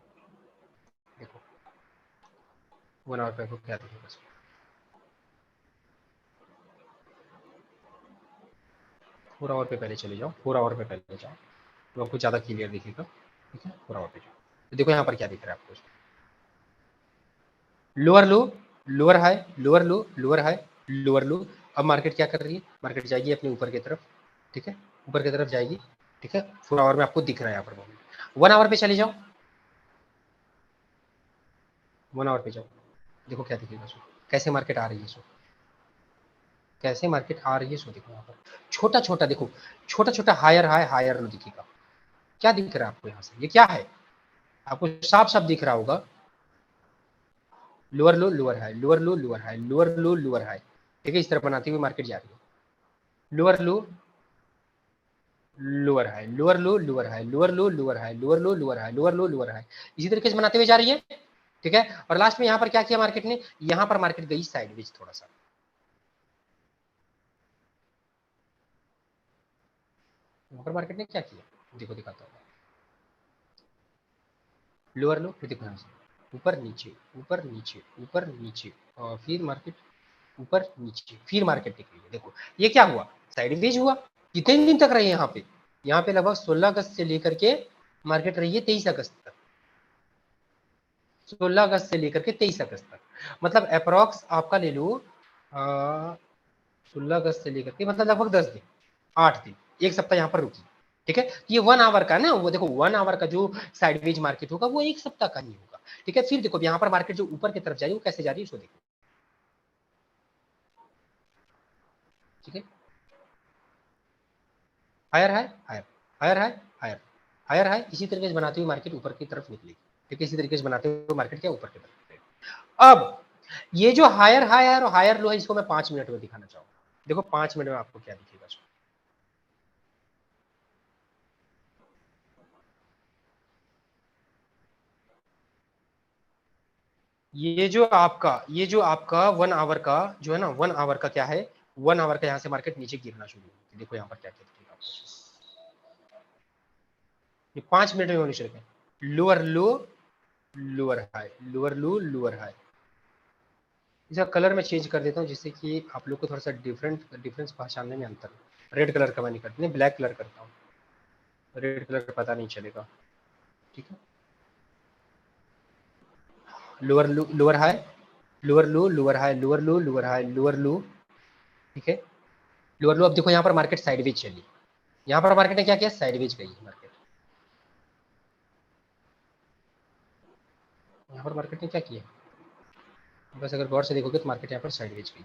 देखो 1 आवर पे आपको क्या दिखेगा, 4 आवर पे पहले चले जाओ, 4 आवर पे पहले जाओ, तो आपको ज्यादा क्लियर दिखेगा, ठीक है। 4 आवर पे जाओ, तो देखो यहाँ पर क्या दिख रहा है आपको, lower low, lower high, lower low, lower high, lower लो। अब मार्केट क्या कर रही है, मार्केट जाएगी अपने ऊपर की तरफ, ठीक है, ऊपर की तरफ जाएगी, ठीक है। 4 आवर में आपको दिख रहा है यहाँ पर मोमेंट। 1 आवर पे चले जाओ, 1 आवर पे जाओ, देखो क्या दिखेगा सो, कैसे मार्केट आ रही है सो, कैसे मार्केट आ रही है सो, देखो यहाँ पर छोटा छोटा, देखो छोटा छोटा हायर हाई हायर लो दिखेगा, क्या दिख रहा है आपको यहाँ से, ये क्या है, आपको साफ साफ दिख रहा होगा, lower low lower high, lower low lower high, lower low lower high, ठीक है, इस तरह बनाती हुई मार्केट जा रही है, lower low lower high, lower low lower high, lower low lower high, lower low lower high, lower low lower high, इसी तरीके से बनाते हुए जा रही है, ठीक है। और लास्ट में यहाँ पर क्या किया मार्केट ने, यहाँ पर मार्केट गई साइडवेज थोड़ा सा, यहाँ पर मार्केट ने क्या किया, देखो दिखाता हूँ, लोअर लो, फिर देखो यहाँ से ऊपर नीचे ऊपर नीचे ऊपर नीचे, और फिर मार्केट ऊपर नीचे, फिर मार्केट टिक रही है, देखो ये क्या हुआ, साइडवेज हुआ। कितने दिन तक रही है यहाँ पे लगभग 16 अगस्त से लेकर के मार्केट रही है 23 अगस्त तक, 16 अगस्त से लेकर के 23 अगस्त तक, मतलब अप्रोक्स आपका ले लो 16 अगस्त से लेकर के, मतलब लगभग 10 दिन, 8 दिन, एक सप्ताह यहाँ पर रुकी, ठीक है। ये 1 आवर का ना, वो देखो 1 आवर का जो साइडवेज मार्केट होगा वो एक सप्ताह का ही होगा, ठीक है। फिर देखो यहाँ पर मार्केट जो ऊपर की तरफ जा रही है वो कैसे जा रही है उसको देखो, ठीक है, higher high higher, higher high higher, higher high, इसी तरीके से बनाते हुए मार्केट ऊपर की तरफ निकलेगी, ठीक है, इसी तरीके से बनाते हुए मार्केट क्या ऊपर की तरफ निकलेगी। अब ये जो हायर हाई और हायर लो है, इसको मैं 5 मिनट में दिखाना चाहूंगा, देखो 5 मिनट में आपको क्या दिखेगा, ये जो आपका 1 आवर का जो है ना, 1 आवर का क्या है, 1 आवर का यहाँ से मार्केट नीचे गिरना शुरू होगी, देखो यहाँ पर क्या क्या दिखेगा आपको, ये 5 मिनट में होने शुरू करें, lower low lower high, lower low lower high, इसका कलर मैं चेंज कर देता हूँ जिससे कि आप लोग को थोड़ा सा डिफरेंस पहचानने में अंतर, रेड कलर का मैं नहीं करता, नहीं ब्लैक कलर करता हूँ, रेड कलर का पता नहीं चलेगा, ठीक है। Lower low lower high, lower low lower high, lower low lower high, lower लो, ठीक है, लोअर लो। अब देखो यहाँ पर मार्केट साइडवेज चली, यहाँ पर मार्केट ने क्या किया, साइडवेज गई मार्केट, यहाँ पर मार्केट ने क्या किया, बस अगर गौर से देखोगे तो मार्केट यहाँ पर साइडवेज गई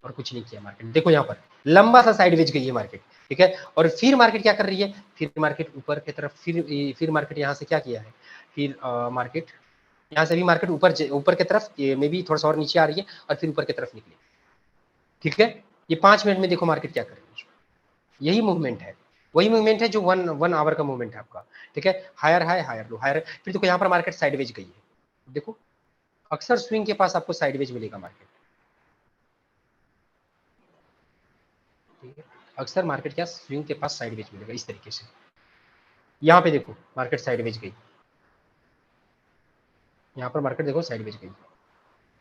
और कुछ नहीं किया मार्केट, देखो यहाँ पर लंबा सा साइडवेज गई है मार्केट, ठीक है। और फिर मार्केट क्या कर रही है, फिर मार्केट ऊपर की तरफ, फिर मार्केट यहाँ से क्या किया है, फिर मार्केट यहाँ से भी मार्केट ऊपर ऊपर की तरफ मे भी थोड़ा सा और नीचे आ रही है और फिर ऊपर की तरफ निकली, ठीक है। ये 5 मिनट में देखो मार्केट क्या कर रही है, यही मूवमेंट है, वही मूवमेंट है जो वन आवर का मूवमेंट है आपका, ठीक है। Higher high higher low higher, फिर देखो यहाँ पर मार्केट साइडवेज गई है, देखो अक्सर स्विंग के पास आपको साइडवेज मिलेगा मार्केट, ठीक है, अक्सर मार्केट क्या स्विंग के पास साइडवेज मिलेगा इस तरीके से, यहाँ पे देखो मार्केट साइडवेज गई, यहाँ पर मार्केट देखो साइडवेज गई,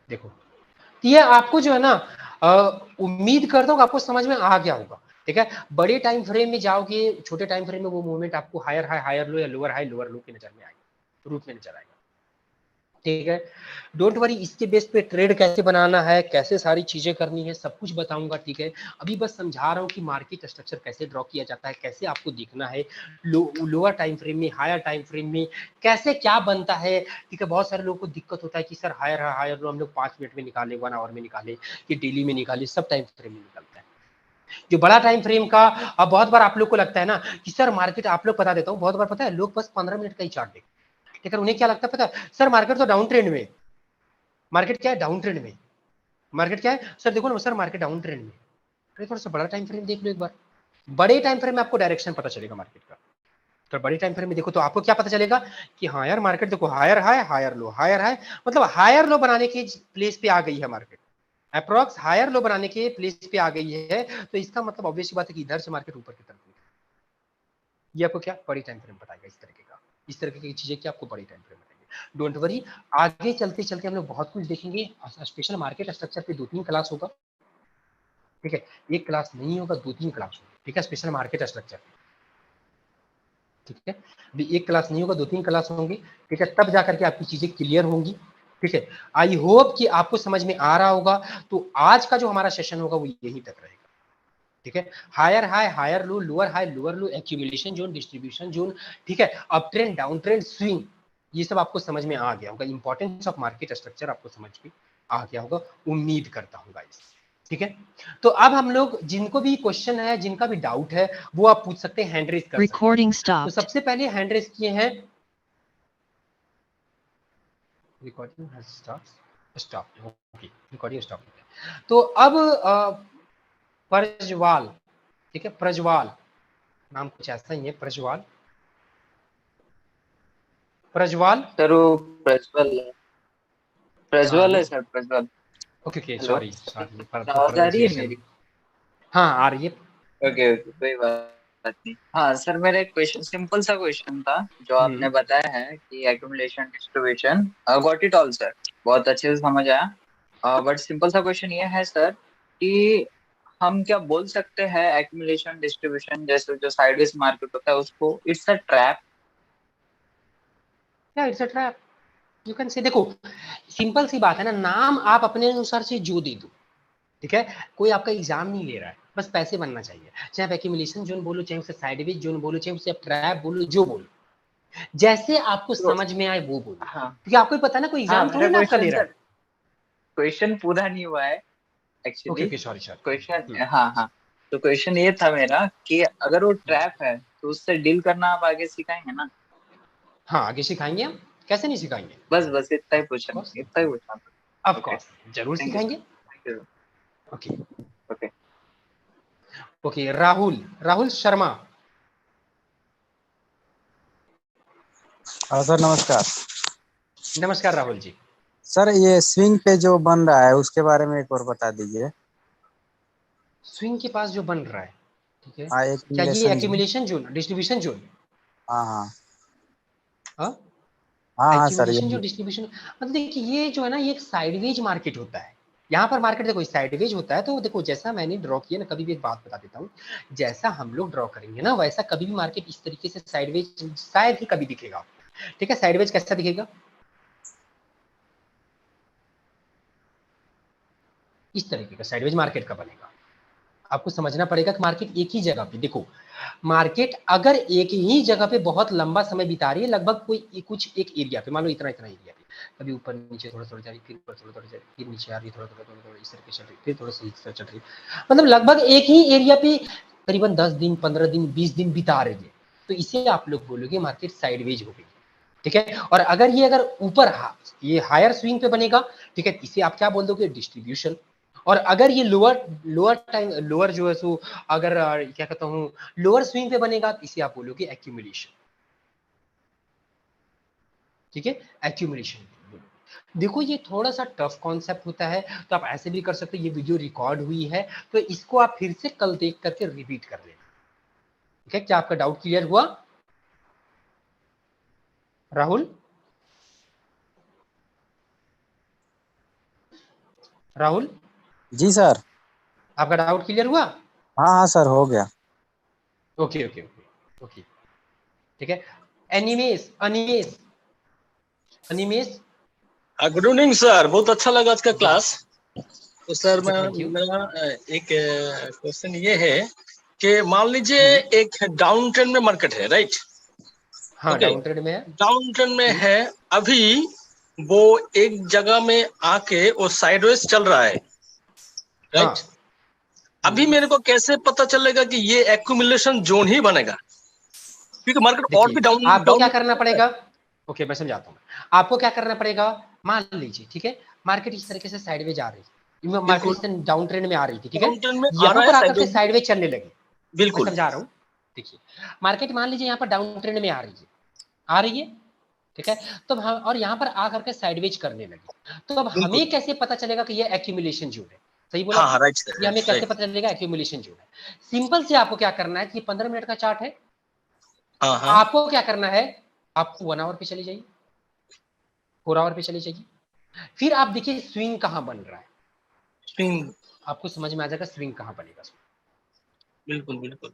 देखो। तो ये आपको जो है ना उम्मीद करता हूँ आपको समझ में आ गया होगा, ठीक है। बड़े टाइम फ्रेम में जाओगे, छोटे टाइम फ्रेम में वो मूवमेंट आपको हायर हाई हायर लो या लोअर हाई लोअर लो की नजर में आएगा, रूप में नजर आएगा, ठीक है। डोंट वरी, इसके बेस पे ट्रेड कैसे बनाना है, कैसे सारी चीजें करनी है, सब कुछ बताऊंगा, ठीक है। अभी बस समझा रहा हूँ कि मार्केट स्ट्रक्चर कैसे ड्रॉ किया जाता है, कैसे आपको देखना है लोअर टाइम फ्रेम में, हायर टाइम फ्रेम में कैसे क्या बनता है, ठीक है। बहुत सारे लोगों को दिक्कत होता है कि सर हायर हायर लो हम लोग 5 मिनट में निकाले, 1 आवर में निकाले, कि डेली में निकाले, सब टाइम फ्रेम में निकलता है। जो बड़ा टाइम फ्रेम का, अब बहुत बार आप लोग को लगता है ना कि सर मार्केट, आप लोग बता देता हूँ, बहुत बार पता है लोग बस 15 मिनट का ही चार्ट देखते हैं, लेकिन उन्हें क्या लगता है पता है, सर मार्केट तो डाउन ट्रेंड में, मार्केट क्या है डाउन ट्रेंड में, मार्केट क्या है सर, देखो ना सर मार्केट डाउन ट्रेंड में। अरे थोड़ा सा बड़ा टाइम फ्रेम देख लो एक बार, बड़े टाइम फ्रेम में आपको डायरेक्शन पता चलेगा मार्केट का। तो बड़े टाइम फ्रेम में देखो तो आपको क्या पता चलेगा कि हाँ यार मार्केट देखो higher high higher low, higher high मतलब हायर लो बनाने के प्लेस पे आ गई है मार्केट, अप्रोक्स हायर लो बनाने के प्लेस पे आ गई है। तो इसका मतलब ऑब्वियस बात है कि इधर से मार्केट ऊपर की तरफ, ये आपको क्या बड़ी टाइम फ्रेम बताएगा, इस तरीके का, इस तरीके की चीजें क्या आपको बड़ी टाइम फ्रेम बताएंगे। डोंट वरी, आगे चलते चलते हम लोग बहुत कुछ देखेंगे। स्पेशल मार्केट स्ट्रक्चर पे 2-3 क्लास होगा, ठीक है। एक क्लास नहीं होगा, 2-3 क्लास होगा, ठीक है, स्पेशल मार्केट स्ट्रक्चर, ठीक है। अभी एक क्लास नहीं होगा, 2-3 क्लास होंगे, ठीक है, तब जाकर के आपकी चीजें क्लियर होंगी, ठीक है। आई होप कि आपको समझ में आ रहा होगा। तो आज का जो हमारा सेशन होगा वो यहीं तक रहेगा, ठीक है। Higher high higher low, lower high lower low, accumulation zone, distribution zone, ठीक है, up trend down trend swing, ये सब आपको समझ में आ गया होगा। इंपॉर्टेंस ऑफ मार्केट स्ट्रक्चर आपको समझ में आ गया होगा, उम्मीद करता हूँ गाइस, ठीक है। तो अब हम लोग, जिनको भी क्वेश्चन है, जिनका भी डाउट है, वो आप पूछ सकते हैं, हैंड रेज कर सकते हैं। तो सबसे पहले हैंड रेज किए हैं, recording has stop, okay, recording stop. तो अब प्रज्वाल, ठीक है, प्रज्वाल नाम कुछ ऐसा ही है, प्रज्वाल, प्रज्वाल। सर वो प्रज्वल है, हाँ प्रज्वल ये, है sir, Prajwal. Okay okay, hello sorry sorry, आवाज आ रही है प्रोनाउंसिएशन। मेरी? हाँ आ रही है। ओके ओके, कोई बात नहीं। हाँ सर, मेरा एक क्वेश्चन, सिंपल सा क्वेश्चन था। जो हम्म। आपने बताया है कि accumulation distribution, got it all sir, बहुत अच्छे से समझ आया। बट सिंपल सा क्वेश्चन ये है सर कि हम क्या बोल सकते हैं एक्यूमुलेशन डिस्ट्रीब्यूशन जैसे जो साइडवेज मार्केट होता है उसको इट्स अ ट्रैप? क्या it's a trap, you can say, देखो सिंपल सी बात है ना, नाम आप अपने अनुसार से जो दे दो, ठीक है। कोई आपका एग्जाम नहीं ले रहा है, बस पैसे बनना चाहिए, चाहे आप एक्यूमुलेशन जोन बोलो, चाहे उसे साइडवेज जोन बोलो, चाहे उसे आप ट्रैप बोलो, जो बोलो, जैसे आपको तो समझ में आए वो बोलो, हाँ क्योंकि आपको भी पता है ना कोई हाँ, एग्जाम मेरा थोड़ी ना आपका ले क्वेश्चन रहा सर, है। क्वेश्चन पूरा नहीं हुआ है okay actually. Okay, sorry question, sorry. हाँ हाँ, तो क्वेश्चन ये था मेरा कि अगर वो ट्रैप है तो उससे डील करना आप आगे सिखाएंगे ना? हाँ आगे सिखाएंगे हम, कैसे नहीं सिखाएंगे, बस बस इतना ही ऑफ पूछना, कोर्स, इतना ही पूछना था। ऑफ ओके, कोर्स जरूर थैंक यू सर, सिखाएंगे। Thank you. Okay okay. Okay, Rahul, Rahul Sharma. हाँ सर नमस्कार। नमस्कार राहुल जी। सर ये स्विंग पे जो बन रहा है उसके बारे में एक और बता दीजिए। स्विंग के पास जो बन रहा है, ठीक है, हाँ क्या ये एक्यूमुलेशन जो। एक्यूमुलेशन जोन, डिस्ट्रीब्यूशन जोन, हाँ हाँ। हाँ हाँ हाँ सर एक्यूमुलेशन जो यही। डिस्ट्रीब्यूशन, मतलब देखिए ये जो है ना, ये एक साइडवेज मार्केट होता है। यहाँ पर मार्केट देखो साइडवेज होता है, तो देखो जैसा मैंने ड्रॉ किया ना, कभी भी एक बात बता देता हूँ, जैसा हम लोग ड्रॉ करेंगे ना वैसा कभी भी मार्केट इस तरीके से साइडवेज शायद ही कभी दिखेगा, ठीक है। साइडवेज कैसा दिखेगा, इस तरीके का साइडवेज मार्केट का बनेगा। आपको समझना पड़ेगा कि मार्केट एक ही जगह पे, देखो मार्केट अगर एक ही जगह पे बहुत लंबा समय बिता रही है, लगभग कोई कुछ एक एरिया पे, मान लो इतना इतना एरिया पे, कभी ऊपर नीचे थोड़ा थोड़ा जा रही, फिर ऊपर थोड़ा थोड़ा जा रही, फिर नीचे आ रही, थोड़ा थोड़ा थोड़ा थोड़ा इस तरीके चल रही, फिर थोड़ा सा इस तरह चल रही, मतलब लगभग एक ही एरिया पे करीबन 10 दिन 15 दिन 20 दिन बिता रही है, तो इसे आप लोग बोलोगे मार्केट साइडवेज हो गई, ठीक है। और अगर ये अगर ऊपर ये हायर स्विंग पे बनेगा, ठीक है, इसे आप क्या बोल दोगे, डिस्ट्रीब्यूशन। और अगर ये लोअर लोअर टाइम लोअर जो है सो, अगर क्या कहता हूँ लोअर स्विंग पे बनेगा, तो इसे आप बोलोगे एक्यूमुलेशन, ठीक है, एक्यूमुलेशन। देखो ये थोड़ा सा टफ कॉन्सेप्ट होता है, तो आप ऐसे भी कर सकते हो, ये वीडियो रिकॉर्ड हुई है तो इसको आप फिर से कल देख करके रिपीट कर लेना, ठीक है। क्या आपका डाउट क्लियर हुआ राहुल? राहुल, जी सर। आपका डाउट क्लियर हुआ? हाँ हाँ सर, हो गया। ओके ओके ओके ओके, ठीक है। Animes, Animesh, Animesh, good evening sir, बहुत अच्छा लगा आज का क्लास। तो सर मैं थैंक यू। मेरा एक क्वेश्चन ये है कि मान लीजिए एक डाउन ट्रेंड में मार्केट है, राइट? हाँ, ओके, डाउन ट्रेंड में है। डाउन ट्रेंड में है अभी, वो एक जगह में आके वो साइडवेज चल रहा है, राइट? हाँ, अभी मेरे को कैसे पता चलेगा कि ये एक्यूमुलेशन जोन ही बनेगा? क्योंकि मार्केट और भी देखिए डाउन आपको क्या डाउन करना पड़ेगा, ओके मैं समझाता हूँ। आपको क्या करना पड़ेगा, मान लीजिए, ठीक है, मार्केट इस तरीके से साइडवेज आ रही है, मार्केट बिल्कुल इस डाउन ट्रेंड में आ रही थी, ठीक डाउन है, ट्रेंड में आ यहाँ रहा है पर आकर के साइडवेज, साइडवेज चलने लगी। मैं बिल्कुल समझा रहा हूँ। देखिए मार्केट मान लीजिए यहाँ पर डाउन ट्रेंड में आ रही है, ठीक है, तो हम और यहाँ पर आकर के साइडवेज करने लगी, तो अब बिल्कुल। हमें कैसे पता चलेगा कि ये एक्यूमुलेशन जोन है? सही बोला हाँ हाँ, आपने? राइट सर, ये हमें कैसे राइट। पता चलेगा एक्यूमुलेशन जोन है? सिंपल से आपको क्या करना है कि 15 मिनट का चार्ट है, हाँ हाँ, आपको क्या करना है, आप 1 आवर पे चली जाइए, 4 आवर पे चली जाइए, फिर आप देखिए स्विंग कहाँ बन रहा है, स्विंग, आपको समझ में आ जाएगा स्विंग कहाँ बनेगा। बिल्कुल बिल्कुल।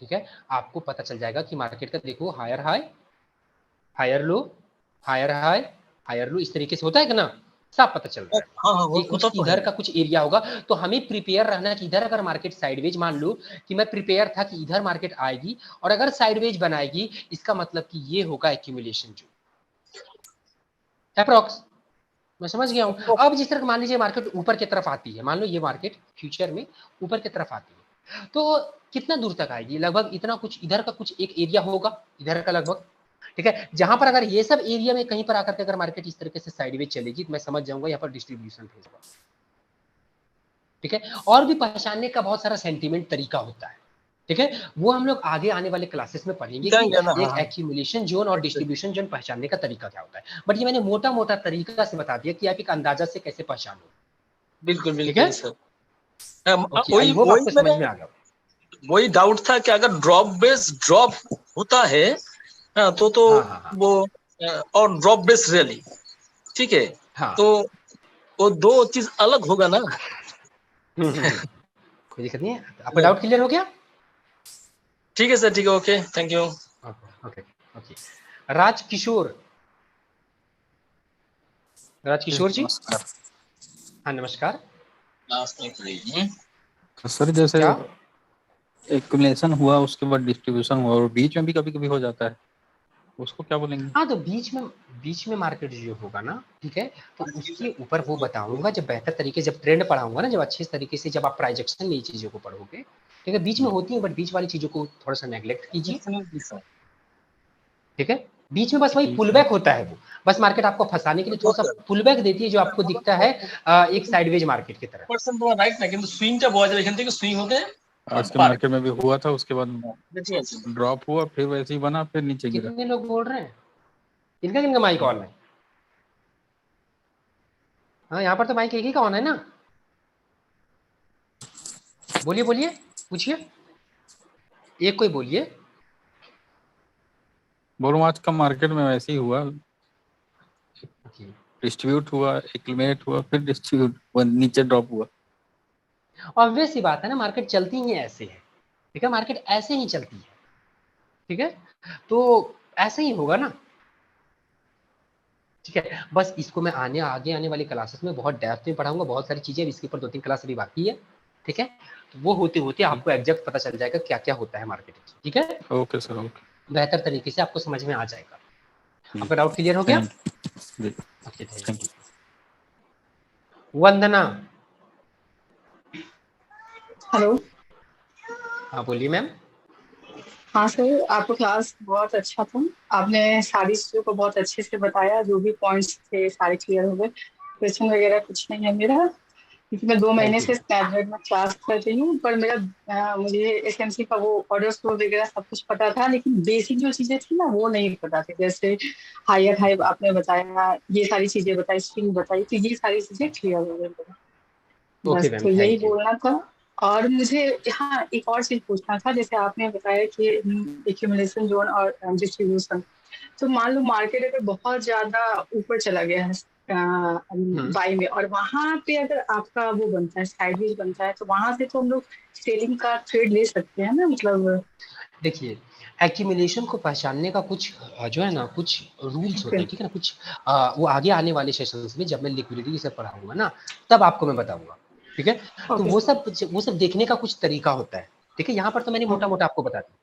ठीक है, आपको पता चल जाएगा कि मार्केट का देखो higher high, higher low, higher high, higher low, इस तरीके से होता है कि ना, सब पता चल रहा है हाँ हाँ, कि होता कुछ तो है। इधर का कुछ एरिया होगा। तो हमें प्रिपेयर रहना कि इधर अगर मार्केट साइडवेज, मान लो कि मैं प्रिपेयर था कि इधर मार्केट आएगी और अगर साइडवेज बनाएगी, इसका मतलब कि ये होगा एक्यूमुलेशन जो अप्रॉक्स, मैं समझ गया हूं। अब जिस तरह मान लीजिए मार्केट ऊपर की तरफ आती है, मान लो ये मार्केट फ्यूचर में ऊपर की तरफ आती है, तो कितना दूर तक आएगी, लगभग इतना कुछ इधर का कुछ एक एरिया होगा, इधर का लगभग, ठीक है, जहां पर अगर ये सब एरिया में कहीं पर आकर के अगर मार्केट इस तरीके से साइडवेज चलेगी, तो मैं समझ जाऊंगा यहाँ पर डिस्ट्रीब्यूशन फेज होगा। ठीक है, और भी पहचानने का बहुत सारा सेंटीमेंट तरीका होता है, ठीक है, वो हम लोग आगे आने वाले क्लासेस में पढ़ेंगे कि जाएंगे ना, हाँ एक हाँ। एक्यूमुलेशन जोन और डिस्ट्रीब्यूशन जोन पहचानने का तरीका क्या होता है। बट ये मैंने मोटा मोटा तरीका से बता दिया कि आप एक अंदाजा से कैसे पहचानो। बिल्कुल ठीक है, बिल्कुल सर। ओके, आई वही होप वही आपको समझ मेरे में आ गया। वही डाउट था कि अगर ड्रॉप बेस ड्रॉप होता है, हाँ, तो हाँ हाँ हाँ वो और ड्रॉप बेस रैली, ठीक है, हाँ। तो वो दो चीज अलग होगा ना। हम्म। कोई दिक्कत नहीं है, आपका डाउट क्लियर हो गया? ठीक है सर, ठीक है, okay, thank you. Okay okay okay. Raj Kishore, Raj Kishore ji, नमस्कार। हाँ नमस्कार। तो सर जैसे क्या? एक्युमुलेशन हुआ, उसके बाद डिस्ट्रीब्यूशन हुआ और बीच में भी कभी कभी हो जाता है, उसको क्या बोलेंगे? हाँ, तो बीच में मार्केट जो होगा ना, ठीक है, तो उसके ऊपर वो बताऊंगा जब बेहतर तरीके, जब ट्रेंड पढ़ाऊंगा ना, जब अच्छे तरीके से जब आप प्राइजेक्शन में ये चीजों को पढ़ोगे, ठीक है, बीच में होती है, बट बीच वाली चीजों को थोड़ा सा नेग्लेक्ट कीजिए। ठीक है, बीच में बस वही ठीक पुल है। बैक होता है, वो बस मार्केट आपको फंसाने के लिए थोड़ा सा पुल बैक देती है, जो आपको दिखता है एक साइडवेज मार्केट की तरह। परसेंट তোমার রাইট না, কিন্তু সুইংটা বোঝা যায় এখান থেকে সুইং হতে आज के পারে। मार्केट में भी हुआ था, उसके बाद ঠিক আছে। ड्रॉप हुआ, फिर वैसे ही बना, फिर नीचे गिरा। कितने लोग बोल रहे हैं, इनका किनका माइक ऑन है? हाँ, यहाँ पर तो माइक एक ही का ऑन है ना, बोलिए बोलिए, पूछिए, एक कोई बोलिए। बोलूँ आज का मार्केट में वैसे ही हुआ, ओके, डिस्ट्रीब्यूट हुआ, एक्यूमुलेट हुआ, फिर डिस्ट्रीब्यूट हुआ, नीचे ड्रॉप हुआ। ऑब्वियस सी बात है ना, मार्केट चलती ही ऐसे है, ठीक है, मार्केट ऐसे ही चलती है, ठीक है, तो ऐसे ही होगा ना, ठीक है, बस इसको मैं आगे आने वाली क्लासेस में बहुत डेप्थ में पढ़ाऊंगा, बहुत सारी चीजें, इसके ऊपर 2-3 क्लास अभी बाकी है, ठीक है, तो वो होते होते आपको एग्जैक्ट पता चल जाएगा क्या क्या होता है मार्केट में, ठीक है, ओके सर, ओके। बेहतर तरीके से आपको समझ में आ जाएगा। आपका डाउट क्लियर हो गया? जी, okay, thank thank you. Vandana, hello. हाँ बोलिए मैम। हाँ सर, आपका क्लास बहुत अच्छा था। आपने सारी चीज़ों को बहुत अच्छे से बताया, जो भी पॉइंट्स थे सारे क्लियर हो गए। क्वेश्चन वगैरह कुछ नहीं है मेरा, क्योंकि मैं 2 महीने थैंक यू से मैम। स्नैपड्रैगन में क्लास कर रही हूँ। पर मुझे एसएमसी का वो ऑर्डर फ्लो वगैरह सब कुछ पता था, लेकिन बेसिक जो चीज़ें थी ना वो नहीं पता थी। जैसे हायर हाई आपने बताया, ये सारी चीज़ें बताई, स्ट्रिंग बताई, तो ये सारी चीज़ें क्लियर हो गई मेरा। ओके बस मैम, तो यही थैंक यू। बोलना था। और मुझे हाँ एक और चीज पूछना था। जैसे आपने बताया कि एक्यूमुलेशन जोन और डिस्ट्रीब्यूशन, तो मान लो मार्केट अगर बहुत ज्यादा ऊपर चला गया है, बाई में, और वहां पे अगर आपका वो बनता है साइडवेज बनता है, तो वहां से तो हम लोग सेलिंग का ट्रेड ले सकते हैं ना, मतलब। देखिए, एक्यूमुलेशन को पहचानने का कुछ जो है ना कुछ रूल्स होते हैं, ठीक है ना, कुछ वो आगे आने वाले सेशंस में जब मैं लिक्विडिटी से पढ़ाऊंगा ना, तब आपको मैं बताऊंगा, ठीक है। तो ओके। वो सब देखने का कुछ तरीका होता है, ठीक है। यहाँ पर तो मैंने मोटा मोटा आपको बता दिया,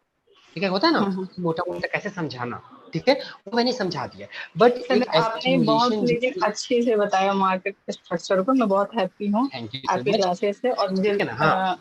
ठीक है, होता है ना मोटा मोटा कैसे समझाना, ठीक है, वो मैंने समझा दिया। बट सर, एक आपने बहुत एक्यूमुलेशन लेकिन अच्छे से बताया मार्केट के स्ट्रक्चर को, मैं बहुत हैप्पी हूँ थैंक यू सो आपके मच, क्लासेस से, और मुझे ठीक है ना। हाँ,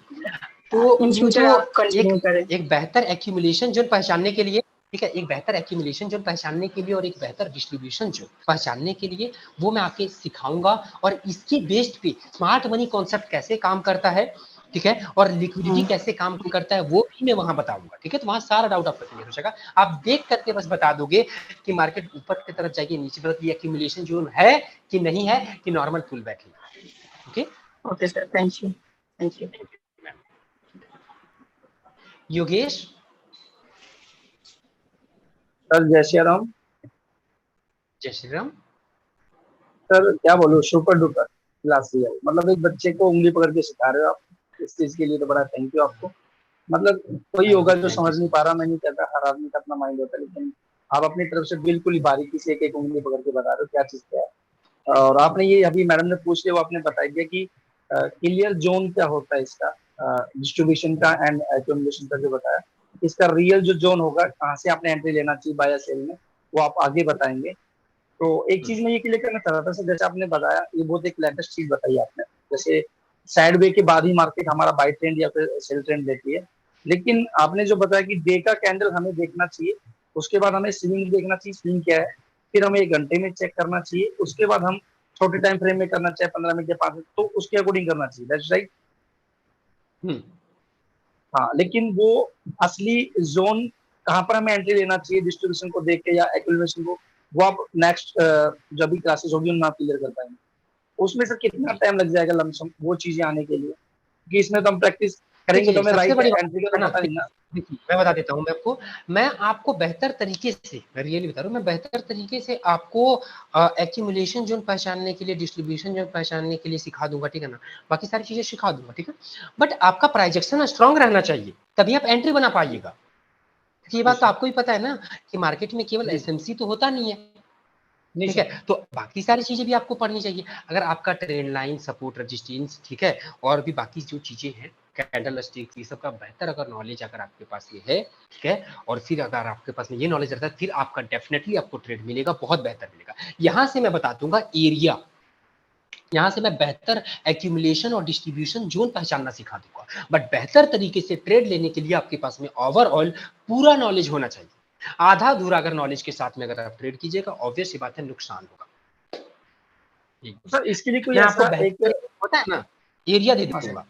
तो इन फ्यूचर जो आप कंटिन्यू एक करें। एक बेहतर एक्यूमुलेशन जोन पहचानने के लिए, ठीक है, एक बेहतर एक्यूमुलेशन जोन पहचानने के लिए और एक बेहतर डिस्ट्रीब्यूशन जोन पहचानने के लिए वो मैं आके सिखाऊंगा, और इसके बेस्ड पे स्मार्ट मनी कॉन्सेप्ट कैसे काम करता है, ठीक है, और लिक्विडिटी कैसे काम करता है वो भी मैं वहां बताऊंगा, ठीक है। तो वहां सारा डाउट आपका क्लियर हो जाएगा, आप देख करके बस बता दोगे कि मार्केट ऊपर की तरफ जाएगी, नीचे की तरफ, ये एक्यूमुलेशन जोन है कि नहीं है, कि नॉर्मल पुल बैक है। Okay, okay sir, thank you, thank you. Yogesh. Sir जय श्री राम। जय श्री राम। सर क्या बोलूं, सुपर डुपर क्लास लिया, मतलब एक बच्चे को उंगली पकड़ के सिखा रहे हो आप, इस चीज के लिए तो बड़ा थैंक यू आपको। मतलब कोई होगा जो थैंक यू समझ नहीं सर। पा रहा, मैं नहीं कहता हर आदमी का अपना माइंड होता है, लेकिन आप अपनी तरफ से बिल्कुल ही बारीकी से एक एक उंगली पकड़ के बता रहे हो क्या चीज क्या है। और आपने ये अभी मैडम ने पूछ लिया, वो आपने बता दिया कि क्लियर जोन क्या होता है इसका, डिस्ट्रीब्यूशन का एंड एक्यूमुलेशन का जो बताया। इसका रियल जो जोन होगा, कहाँ से आपने एंट्री लेना चाहिए बाय या सेल में, वो आप आगे बताएंगे। तो एक चीज मैं ये क्लियर करना चाह रहा था सर, जैसे आपने बताया, ये बहुत एक लेटेस्ट चीज बताई आपने, जैसे साइड वे के बाद ही मार्केट हमारा बाई ट्रेंड या फिर सेल ट्रेंड देती है। लेकिन आपने जो बताया कि डे का कैंडल हमें देखना चाहिए, उसके बाद हमें स्विंग देखना चाहिए, स्विंग क्या है, फिर हमें 1 घंटे में चेक करना चाहिए, उसके बाद हम छोटे टाइम फ्रेम में करना चाहिए, 15 मिनट या 5 मिनट, तो उसके अकॉर्डिंग करना चाहिए, दैट्स राइट। हाँ, लेकिन वो असली जोन कहाँ पर हमें एंट्री लेना चाहिए डिस्ट्रीब्यूशन को देख के या एक्यूमुलेशन को, वो आप नेक्स्ट जब भी क्लासेस होगी उनमें आप क्लियर कर पाएंगे। उसमें सर कितना टाइम लग जाएगा लमसम वो चीजें आने के लिए, क्योंकि इसमें तो हम प्रैक्टिस करेंगे तो देखिए, हमें सबसे राइट बड़ी बात एंट्री का है तो ना, पता नहीं ना। देखिए मैं बता देता हूँ मैं आपको, मैं आपको बेहतर तरीके से, मैं रियली बता रहा हूँ, मैं बेहतर तरीके से आपको एक्यूमुलेशन जोन पहचानने के लिए, डिस्ट्रीब्यूशन जोन पहचानने के लिए सिखा दूंगा, ठीक है ना, बाकी सारी चीजें सिखा दूंगा, ठीक है। बट आपका प्राइजेक्शन स्ट्रांग रहना चाहिए, तभी आप एंट्री बना पाइएगा। ये बात तो आपको भी पता है ना कि मार्केट में केवल एसएमसी तो होता नहीं है, नहीं ठीक सर। है, तो बाकी सारी चीजें भी आपको पढ़नी चाहिए। अगर आपका ट्रेंड लाइन, सपोर्ट, रेजिस्टेंस, ठीक है, और भी बाकी जो चीजें हैं, कैंडल स्टिक, ये सब का बेहतर अगर नॉलेज अगर आपके पास ये है, ठीक है, और फिर अगर आपके पास में ये नॉलेज रहता है, फिर आपका डेफिनेटली आपको ट्रेड मिलेगा, बहुत बेहतर मिलेगा। यहाँ से मैं बता दूंगा एरिया, यहाँ से मैं बेहतर एक्यूमुलेशन और डिस्ट्रीब्यूशन जोन पहचानना सिखा दूंगा। बट बेहतर तरीके से ट्रेड लेने के लिए आपके पास में ओवरऑल पूरा नॉलेज होना चाहिए। आधा अधूरा अगर नॉलेज के साथ में अगर आप ट्रेड कीजिएगा, ऑब्वियस सी बात है नुकसान होगा। सर इसके लिए कोई मैं आपको ऐसा एक, बेहतर होता है ना एरिया दे हाँ सर, दूंगा।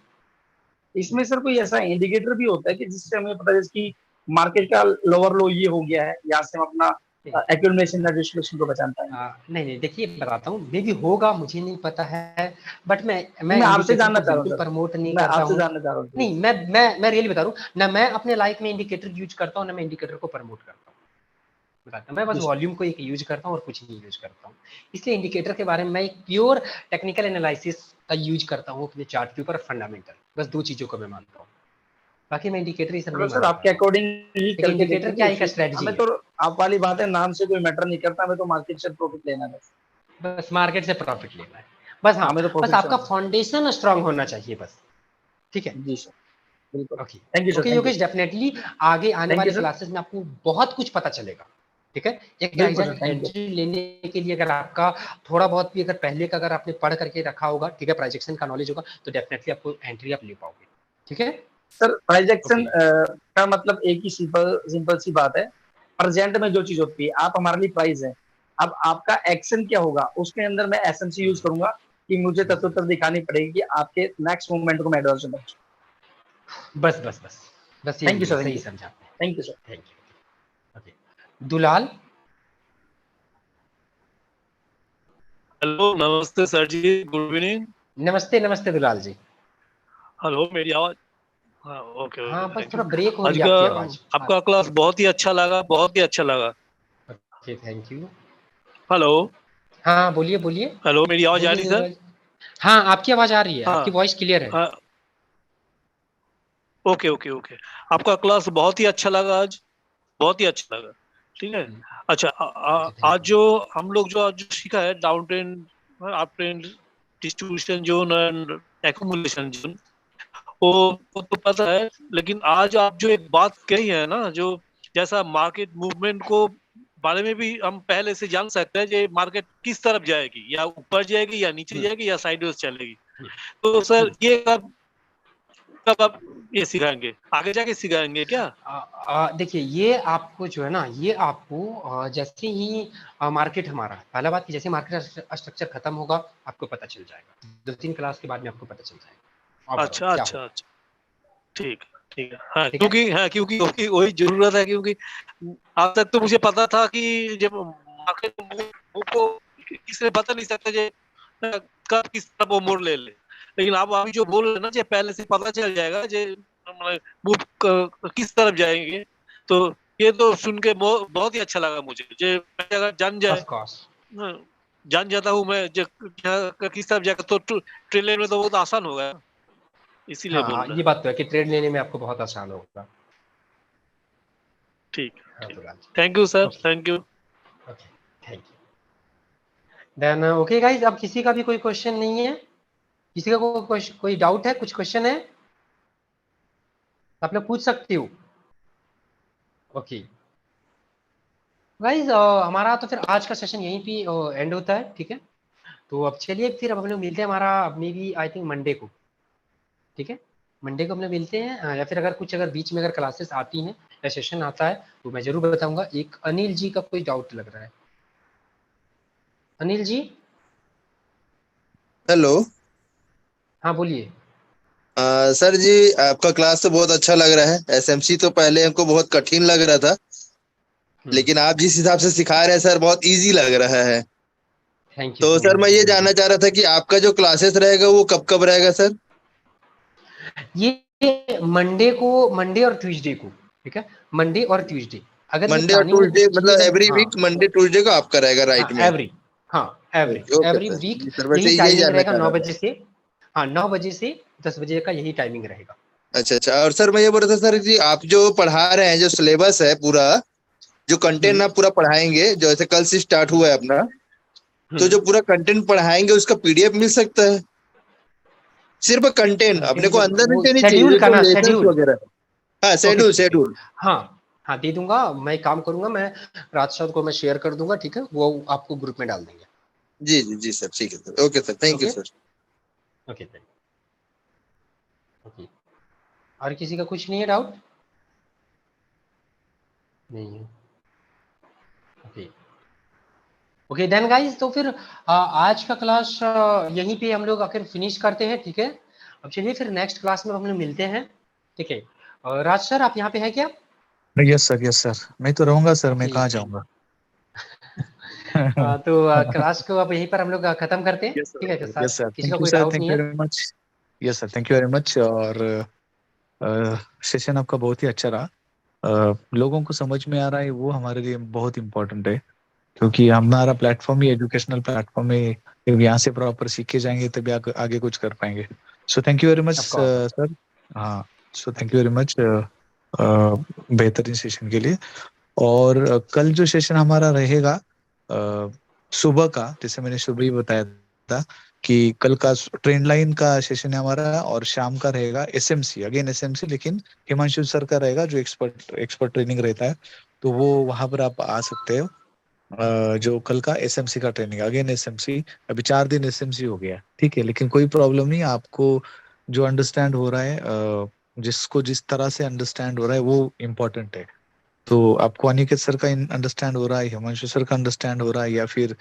इसमें सर कोई ऐसा इंडिकेटर भी होता है कि जिससे हमें पता है कि मार्केट का लोअर लो ये हो गया है, यहाँ से हम अपना एक्यूमुलेशन या डिस्ट्रीब्यूशन को पहचान पाएंगे। नहीं नहीं, देखिए बताता हूँ, मे भी होगा, मुझे नहीं पता है, बट मैं मैं आपसे इंडिकेटर जानना को चाह रहा हूँ बिल्कुल सर, प्रमोट नहीं मैं करता आपसे हूँ। जानना चाह रहा हूँ। नहीं, मैं रियली बता रहा हूँ ना, मैं अपने लाइफ में इंडिकेटर यूज करता हूँ ना, मैं इंडिकेटर को प्रमोट करता हूँ, बताता हूँ। मैं बस वॉल्यूम को एक यूज करता हूँ और कुछ नहीं यूज करता हूँ। इसलिए इंडिकेटर के बारे में मैं एक प्योर टेक्निकल एनालिसिस का यूज करता हूँ अपने चार्ट के ऊपर, फंडामेंटल, बस 2 चीजों को मैं मानता हूँ, बाकी मैं इंडिकेटर ये सब चलो नहीं सर, मानता। आपके अकॉर्डिंग ही एक करके इंडिकेटर देखेंगे क्या एक उससे। स्ट्रेटजी हमें है, तो आप वाली बात है, नाम से कोई मैटर नहीं करता, हमें तो मार्केट से प्रॉफिट लेना है बस। बस मार्केट से प्रॉफिट लेना है, बस। हाँ, हमें तो बस प्रॉफिट आपका चाहिए। फाउंडेशन स्ट्रांग होना चाहिए बस, ठीक है। जी सर, बिल्कुल। Okay thank you sir, okay thank you Yogesh, sir, definitely आगे आने थैंक यू वाले सर, क्लासेस में आपको बहुत कुछ पता चलेगा, ठीक है। एक बिल्कुल sir, exact thank you. Entry लेने के लिए अगर आपका थोड़ा बहुत भी अगर पहले का अगर आपने पढ़ करके रखा होगा, ठीक है, प्राइजेक्शन का नॉलेज होगा, तो डेफिनेटली आपको एंट्री आप ले पाओगे, ठीक है। सर ओके, ट्रांजैक्शन का मतलब एक ही सिंपल सिंपल सी बात है, प्रेजेंट में जो चीज होती है, आप हमारे लिए प्राइस है, अब आपका एक्शन क्या होगा, उसके अंदर मैं एसएमसी यूज करूंगा कि मुझे तत्व दिखानी पड़ेगी कि आपके नेक्स्ट मूवमेंट को मैं एडवांस में बच। बस बस बस बस थैंक यही यू है, सर, थैंक सही यू, समझा आपने। Thank you sir. Thank you. Okay, Dulal. Hello, नमस्ते सर जी, गुड इवनिंग। नमस्ते नमस्ते दुलाल जी। हेलो, मेरी आवाज? हाँ, ओके हाँ, ओके, बस थैंक यू। थोड़ा ब्रेक हो आज रही है का आपकी आवाज। आपका क्लास बहुत ही अच्छा लगा, बहुत ही अच्छा लगा। Okay, thank you. हेलो। हाँ बोलिए बोलिए हेलो, मेरी आवाज आ बोलिए रही सर? नीरज। हाँ आपकी आवाज आ रही है, हाँ आपकी वॉइस क्लियर है। हाँ, ओके ओके ओके। आपका क्लास बहुत ही अच्छा लगा आज, बहुत ही अच्छा लगा। ठीक है। अच्छा, ओके थैंक आज यू। जो हम लोग जो आज सीखा है down trend, up trend, distribution zone and accumulation zone, वो तो पता है। लेकिन आज आप जो एक बात कही है ना, जो जैसा मार्केट मूवमेंट को बारे में भी हम पहले से जान सकते हैं, कि मार्केट किस तरफ जाएगी, या ऊपर जाएगी या नीचे जाएगी या साइडवेज चलेगी। तो सर ये कब कब आप ये सिखाएंगे, आगे जाके सिखाएंगे क्या? देखिए ये आपको जो है ना, ये आपको जैसे ही मार्केट हमारा, पहला बात कि जैसे मार्केट स्ट्रक्चर खत्म होगा आपको पता चल जाएगा, 2-3 क्लास के बाद में आपको पता चल जाएगा ओवरऑल अच्छा क्या अच्छा होगा। अच्छा, ठीक ठीक है। हाँ, ठीक है। क्योंकि वही जरूरत है, क्योंकि आज तक तो मुझे पता था कि जब मार्केट मूव को किसी ने बता नहीं सकता, जे कब किस तरफ वो मोड़ ले ले। लेकिन आप अभी जो बोल रहे हैं ना, जे पहले से पता चल जाएगा, जे मूव किस तरफ जाएंगे। तो ये तो सुन के बहुत ही अच्छा लगा मुझे, जे मैं अगर ऑफ कोर्स। जान जाता हूँ मैं किस तरफ जाएगा, तो ट्रेन लेने में तो बहुत आसान होगा, इसीलिए हाँ बोल ये रहा है। बात तो है कि ट्रेड लेने में आपको बहुत आसान होगा। ठीक हाँ ठीक। तो guys, thank you sir, okay thank you. Okay thank you. Then okay guys, अब किसी का भी कोई क्वेश्चन नहीं है, किसी का कोई डाउट है, कुछ क्वेश्चन है आप लोग पूछ सकते हो। ओके गाइस, हमारा तो फिर आज का सेशन यहीं पे एंड होता है, ठीक है। तो अब चलिए फिर अब हम लोग मिलते हैं, हमारा maybe I think Monday को, ठीक है। मंडे को हम लोग मिलते हैं, या फिर अगर कुछ अगर बीच में अगर क्लासेस आती हैं या सेशन आता है तो मैं जरूर बताऊंगा। एक अनिल जी का कोई डाउट लग रहा है, अनिल जी। हेलो। हाँ बोलिए। सर जी, आपका क्लास तो बहुत अच्छा लग रहा है। एसएमसी तो पहले हमको बहुत कठिन लग रहा था, लेकिन आप जिस हिसाब से सिखा रहे हैं सर, बहुत इजी लग रहा है। थैंक यू तो सो सर मैं मच ये अनिल जी। जानना चाह रहा था कि आपका जो क्लासेस रहेगा वो कब कब रहेगा सर? ये मंडे और ट्यूसडे को, ठीक है। मंडे और ट्यूसडे, अगर ये मंडे और प्लानिंग ट्यूसडे, की मतलब अगर, एवरी हाँ वीक मंडे ट्यूसडे को आपका रहेगा, हाँ राइट में? एवरी, हाँ every okay okay every sir week जी सर, यही वैसे यही टाइमिंग जानना रहेगा चाह 9 रहा था। बजे से। हाँ 9 बजे से 10 बजे का यही टाइमिंग रहेगा। अच्छा अच्छा। और सर मैं ये बोल रहा था सर जी, आप जो पढ़ा रहे हैं, जो सिलेबस है पूरा, जो कंटेंट आप पूरा पढ़ाएंगे, जो ऐसे कल से स्टार्ट हुआ है अपना, तो जो पूरा कंटेंट पढ़ाएंगे उसका पीडीएफ मिल सकता है? सिर्फ कंटेंट, अपने कंटेंट को जब अंदर वो नीचे नहीं चाहिए, शेड्यूल का जो ना, लेसन्स शेड्यूल। वगैरह है। हाँ, ओके शेड्यूल ठीक है। शेड्यूल। हाँ हाँ दे दूंगा, मैं काम करूंगा, मैं रात को मैं शेयर कर दूंगा, ठीक है, वो आपको ग्रुप में डाल देंगे। जी जी जी सर, ठीक है sir, okay sir, thank you okay sir. Okay okay. और किसी का कुछ नहीं है डाउट? नहीं है। ओके ओके देन गाइस, तो फिर आज का क्लास यहीं पे हम लोग आखिर फिनिश करते हैं, ठीक है। अब चलिए फिर नेक्स्ट क्लास में हम लोग मिलते हैं, ठीक है। राज सर आप यहाँ पे हैं क्या? यस सर, मैं तो रहूंगा सर, मैं ओके कहाँ जाऊंगा। तो क्लास को अब यहीं पर हम लोग खत्म करते हैं, यस ठीक है। सर, यस सर, किसी का थैंक यू कोई सर, डाउट थैंक नहीं यू है? Very much. Yes sir, thank you very much. और सेशन आपका बहुत ही अच्छा रहा। लोगों को समझ में आ रहा है, वो हमारे लिए बहुत इम्पोर्टेंट है, क्योंकि हमारा प्लेटफॉर्म ही एजुकेशनल प्लेटफॉर्म है। जब यहाँ से प्रॉपर सीख के जाएंगे तभी आगे कुछ कर पाएंगे। So thank you very much of course. Sir. हाँ, so thank you very much बेहतरीन सेशन के लिए। और कल जो सेशन हमारा रहेगा सुबह का, जैसे मैंने सुबह ही बताया था कि कल का ट्रेंड लाइन का सेशन है हमारा, और शाम का रहेगा एसएमसी, अगेन एसएमसी, लेकिन हिमांशु सर का रहेगा, जो एक्सपर्ट ट्रेनिंग रहता है। तो वो वहां पर आप आ सकते हो। जो कल का एसएमसी का ट्रेनिंग, अगेन एसएमसी, अभी 4 दिन एसएमसी हो गया, ठीक है, लेकिन कोई प्रॉब्लम नहीं। आपको जो अंडरस्टैंड हो रहा है, जिसको जिस तरह से अंडरस्टैंड हो रहा है वो इम्पोर्टेंट है। तो आपको अनिकेत सर का अंडरस्टैंड हो रहा है, हिमांशु सर का अंडरस्टैंड हो रहा है, या फिर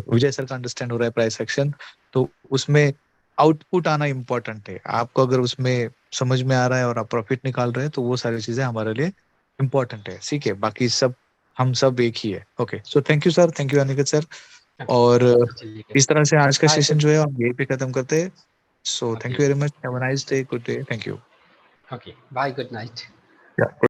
विजय सर का अंडरस्टैंड हो रहा है प्राइस एक्शन, तो उसमें आउटपुट आना इम्पोर्टेंट है। आपको अगर उसमें समझ में आ रहा है और आप प्रॉफिट निकाल रहे हैं, तो वो सारी चीजें हमारे लिए इम्पोर्टेंट है, ठीक है। बाकी सब हम सब एक ही है। Okay, so thank you sir, thank you Aniket sir. और ओके चलिए, इस तरह से आज का बाय सेशन गुड। जो है हम यहीं पे खत्म करते हैं। So thank okay you very much, have a nice day, good day, thank you. Okay bye, good night.